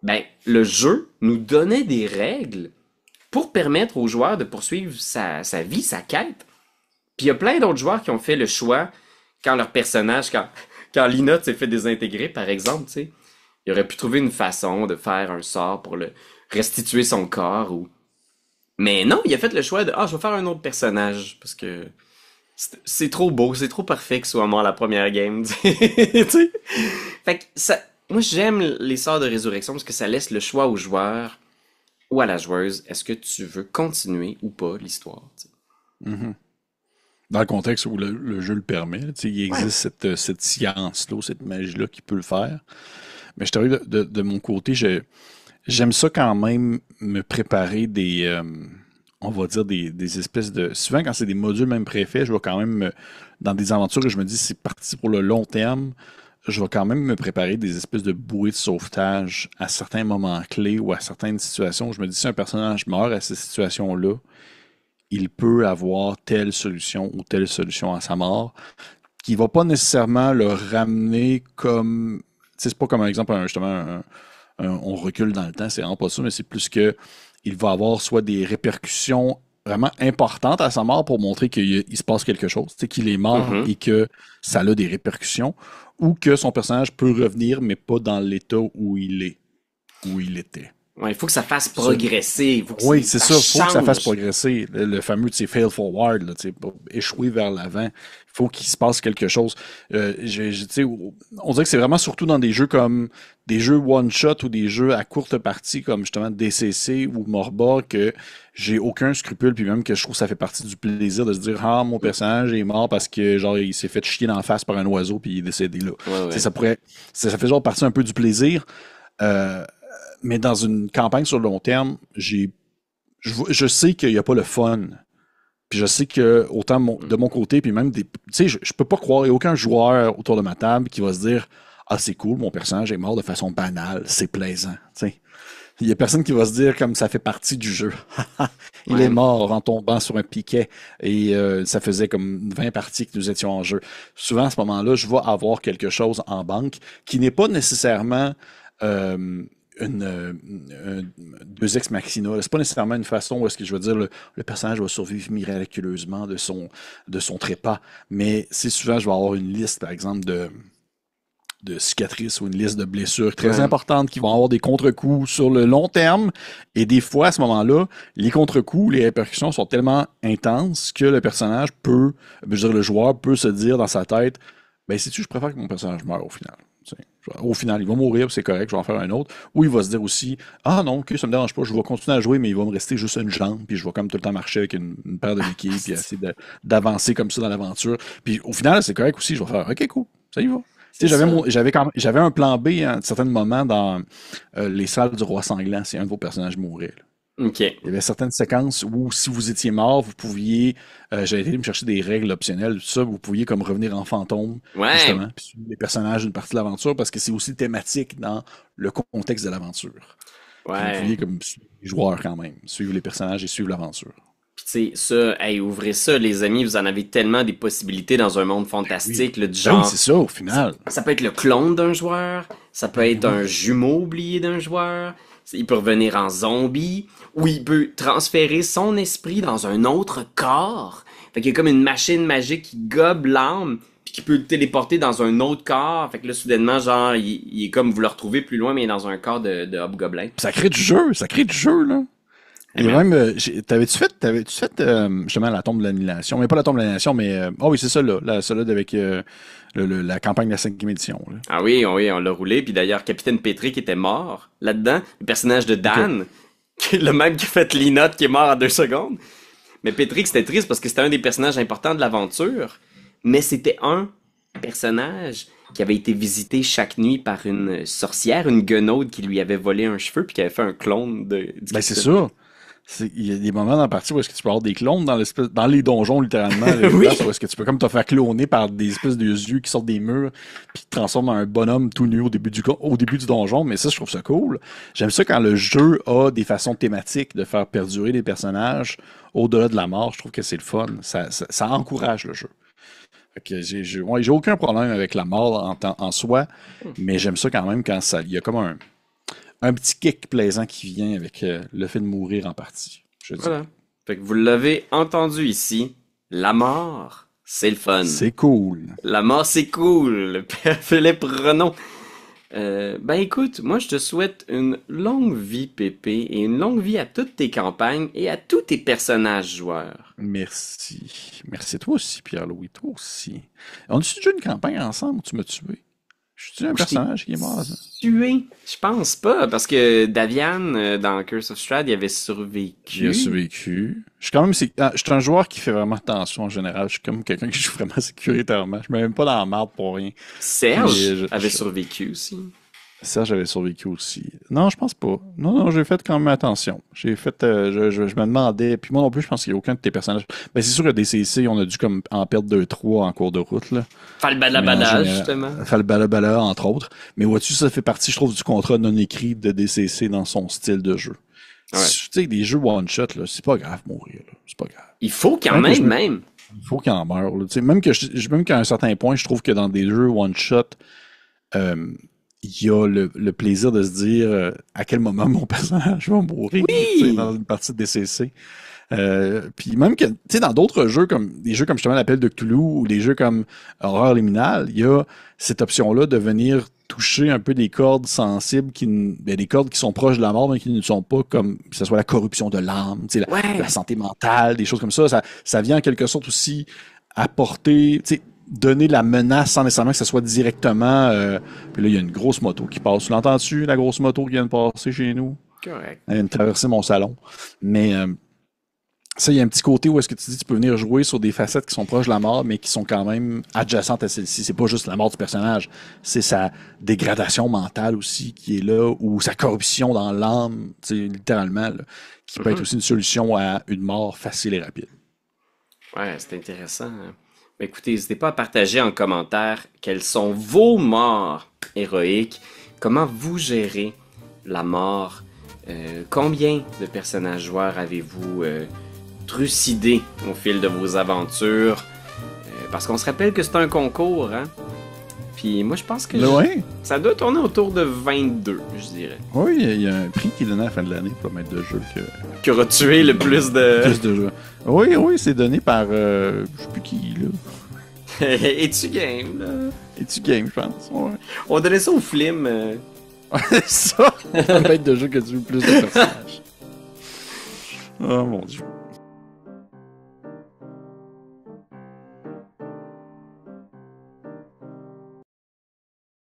A: Ben, le jeu nous donnait des règles pour permettre aux joueurs de poursuivre sa vie, sa quête. Puis il y a plein d'autres joueurs qui ont fait le choix, quand leur personnage, quand Lina s'est fait désintégrer, par exemple, tu sais, il aurait pu trouver une façon de faire un sort pour le restituer son corps ou... Mais non, il a fait le choix de, je vais faire un autre personnage, parce que c'est trop beau, c'est trop parfait que ce soit mort la première game, tu sais. Fait que ça, moi j'aime les sorts de résurrection parce que ça laisse le choix au joueur ou à la joueuse, est-ce que tu veux continuer ou pas l'histoire, tu sais.
B: Mm-hmm. Dans le contexte où le jeu le permet, tu sais, il existe cette science-là, cette magie-là qui peut le faire. Mais je t'arrive de mon côté, j'aime ça quand même me préparer on va dire des espèces de... Souvent, quand c'est des modules même préfaits, je vais quand même, dans des aventures que je me dis c'est parti pour le long terme, je vais quand même me préparer des espèces de bouées de sauvetage à certains moments clés ou à certaines situations. Je me dis, si un personnage meurt à cette situation-là, il peut avoir telle solution ou telle solution à sa mort, qui va pas nécessairement le ramener comme... Tu sais, c'est pas comme, par exemple, on recule dans le temps, c'est vraiment pas ça, mais c'est plus que il va avoir soit des répercussions vraiment importantes à sa mort pour montrer qu'il se passe quelque chose, tu sais, qu'il est mort et que ça a des répercussions, ou que son personnage peut revenir, mais pas dans l'état où il était.
A: Ouais, il faut que ça fasse progresser.
B: Oui, c'est ça. Il faut que ça fasse progresser. Le fameux, fail forward, là, pour échouer vers l'avant. Il faut qu'il se passe quelque chose. On dirait que c'est vraiment surtout dans des jeux comme des jeux one-shot ou des jeux à courte partie comme justement DCC ou Morba que j'ai aucun scrupule, puis même que je trouve que ça fait partie du plaisir de se dire mon personnage est mort parce que genre il s'est fait chier dans la face par un oiseau puis il est décédé là. Ouais. Ça fait genre partie un peu du plaisir. Mais dans une campagne sur le long terme, je sais qu'il n'y a pas le fun Puis je sais que autant de mon côté, puis même tu sais, je peux pas croire, il y a aucun joueur autour de ma table qui va se dire ah, c'est cool, mon personnage est mort de façon banale, c'est plaisant. Tu sais. Il y a personne qui va se dire comme ça fait partie du jeu. Il est mort en tombant sur un piquet et ça faisait comme 20 parties que nous étions en jeu. Souvent, à ce moment-là, je vais avoir quelque chose en banque qui n'est pas nécessairement deux ex machina. C'est pas nécessairement une façon où est-ce que je veux dire le personnage va survivre miraculeusement de son trépas, mais c'est souvent je vais avoir une liste, par exemple, de cicatrices ou une liste de blessures très importantes qui vont avoir des contre-coups sur le long terme. Et des fois, à ce moment-là, les contre-coups, les répercussions sont tellement intenses que le personnage peut, je veux dire, le joueur peut se dire dans sa tête, ben, sais-tu, je préfère que mon personnage meure au final. Au final, il va mourir, c'est correct, je vais en faire un autre. Ou il va se dire aussi, ah non, ok, ça me dérange pas, je vais continuer à jouer, mais il va me rester juste une jambe, puis je vais comme tout le temps marcher avec une paire de béquilles, puis essayer d'avancer comme ça dans l'aventure. Puis au final, c'est correct aussi, je vais faire, ok, cool, ça y va. Tu sais, j'avais un plan B à un certain moment dans les salles du roi sanglant, si un de vos personnages mourait. Là.
A: OK.
B: Il y avait certaines séquences où, si vous étiez mort, vous pouviez, j'avais été me chercher des règles optionnelles, tout ça, vous pouviez comme revenir en fantôme, justement, puis suivre les personnages d'une partie de l'aventure, parce que c'est aussi thématique dans le contexte de l'aventure.
A: Ouais.
B: Vous pouviez comme suivre les joueurs quand même, suivre les personnages et suivre l'aventure.
A: Tu sais, ça, hey, ouvrez ça, les amis, vous en avez tellement des possibilités dans un monde fantastique, là, du genre...
B: Oui, c'est ça, au final.
A: Ça peut être le clone d'un joueur, ça peut être un jumeau oublié d'un joueur, il peut revenir en zombie, ou il peut transférer son esprit dans un autre corps. Fait qu'il y a comme une machine magique qui gobe l'âme, puis qui peut le téléporter dans un autre corps. Fait que là, soudainement, genre, il est comme vous le retrouvez plus loin, mais il est dans un corps de hobgoblin.
B: Ça crée du jeu, là. Et même, t'avais-tu fait justement la tombe de l'annihilation, mais pas la tombe de l'annihilation, mais oui, c'est ça là, celle-là avec la campagne de la 5e édition. Là.
A: Ah oui, on l'a roulé, puis d'ailleurs Capitaine Petri qui était mort là-dedans, le personnage de Dan, qui est le même qui a fait Linotte qui est mort en 2 secondes. Mais Petri, c'était triste parce que c'était un des personnages importants de l'aventure, mais c'était un personnage qui avait été visité chaque nuit par une sorcière, une guenaude qui lui avait volé un cheveu puis qui avait fait un clone de...
B: Ben c'est ça. Il y a des moments dans la partie où est-ce que tu peux avoir des clones dans les donjons, littéralement.
A: Oui.
B: Où est-ce que tu peux comme te faire cloner par des espèces de yeux qui sortent des murs puis te transforment en un bonhomme tout nu au début du donjon. Mais ça, je trouve ça cool. J'aime ça quand le jeu a des façons thématiques de faire perdurer les personnages au-delà de la mort. Je trouve que c'est le fun. Ça encourage le jeu. Fait que j'ai aucun problème avec la mort en soi, mais j'aime ça quand même quand il y a comme un petit kick plaisant qui vient avec le fait de mourir en partie.
A: Voilà. Fait que vous l'avez entendu ici, la mort, c'est le fun.
B: C'est cool.
A: La mort, c'est cool. Père Philippe Renaud. Ben écoute, moi je te souhaite une longue vie, Pépé, et une longue vie à toutes tes campagnes et à tous tes personnages joueurs.
B: Merci. Merci toi aussi, Pierre-Louis, toi aussi. On a-tu déjà une campagne ensemble où tu m'as tué? Je suis un personnage qui est mort, ça?
A: Tué? Je pense pas, parce que Davian, dans Curse of Strahd, il avait survécu.
B: Il a survécu. Je suis quand même, je suis un joueur qui fait vraiment attention en général. Je suis comme quelqu'un qui joue vraiment sécuritairement. Je me mets même pas dans la merde pour rien.
A: Serge avait survécu aussi.
B: Serge avait survécu aussi. Non, je pense pas. Non, j'ai fait quand même attention. J'ai fait, je me demandais, puis moi non plus, je pense qu'il y a aucun de tes personnages. Ben, c'est sûr que DCC, on a dû comme en perdre 2-3 en cours de route, là.
A: Falbalabala, justement.
B: Falbalabala, entre autres. Mais vois-tu, ça fait partie, je trouve, du contrat non écrit de DCC dans son style de jeu.
A: Ouais.
B: Tu sais, des jeux one-shot, là, c'est pas grave mourir, là. C'est pas grave.
A: Il faut quand même.
B: Il faut qu'il en meure, là. Tu sais, même qu'à un certain point, je trouve que dans des jeux one-shot, il y a le plaisir de se dire à quel moment mon personnage va mourir,
A: oui!
B: Dans une partie de DCC. Puis même que, tu sais, dans d'autres jeux, comme des jeux comme justement l'Appel de Cthulhu ou des jeux comme Horreur Liminale, il y a cette option-là de venir toucher un peu des cordes sensibles, des cordes qui sont proches de la mort, mais qui ne sont pas, comme que ce soit la corruption de l'âme, tu sais, la santé mentale, des choses comme ça. Ça vient en quelque sorte aussi apporter, tu sais, donner la menace sans nécessairement que ce soit directement... puis là, il y a une grosse moto qui passe. Tu l'entends-tu, la grosse moto qui vient de passer chez nous?
A: Correct.
B: Elle vient de traverser mon salon. Mais ça, il y a un petit côté où est-ce que tu dis tu peux venir jouer sur des facettes qui sont proches de la mort, mais qui sont quand même adjacentes à celle-ci. C'est pas juste la mort du personnage, c'est sa dégradation mentale aussi qui est là, ou sa corruption dans l'âme, littéralement, là, qui peut être aussi une solution à une mort facile et rapide.
A: Ouais, c'est intéressant, hein. Ben, écoutez, n'hésitez pas à partager en commentaire quelles sont vos morts héroïques, comment vous gérez la mort, combien de personnages joueurs avez-vous trucidé au fil de vos aventures, parce qu'on se rappelle que c'est un concours, hein? Puis moi, je pense que
B: Ouais.
A: ça doit tourner autour de 22, je dirais.
B: Oui, il y a un prix qui est donné à la fin de l'année pour le maître de jeu
A: Qui aura tué le plus de...
B: plus de jeux. Oui, c'est donné par je sais plus qui, là.
A: Es-tu game, là?
B: Es-tu game, je pense. Ouais.
A: On donnait ça au film.
B: C'est ça! Le maître de jeu qui a tué le plus de personnages. Oh mon dieu.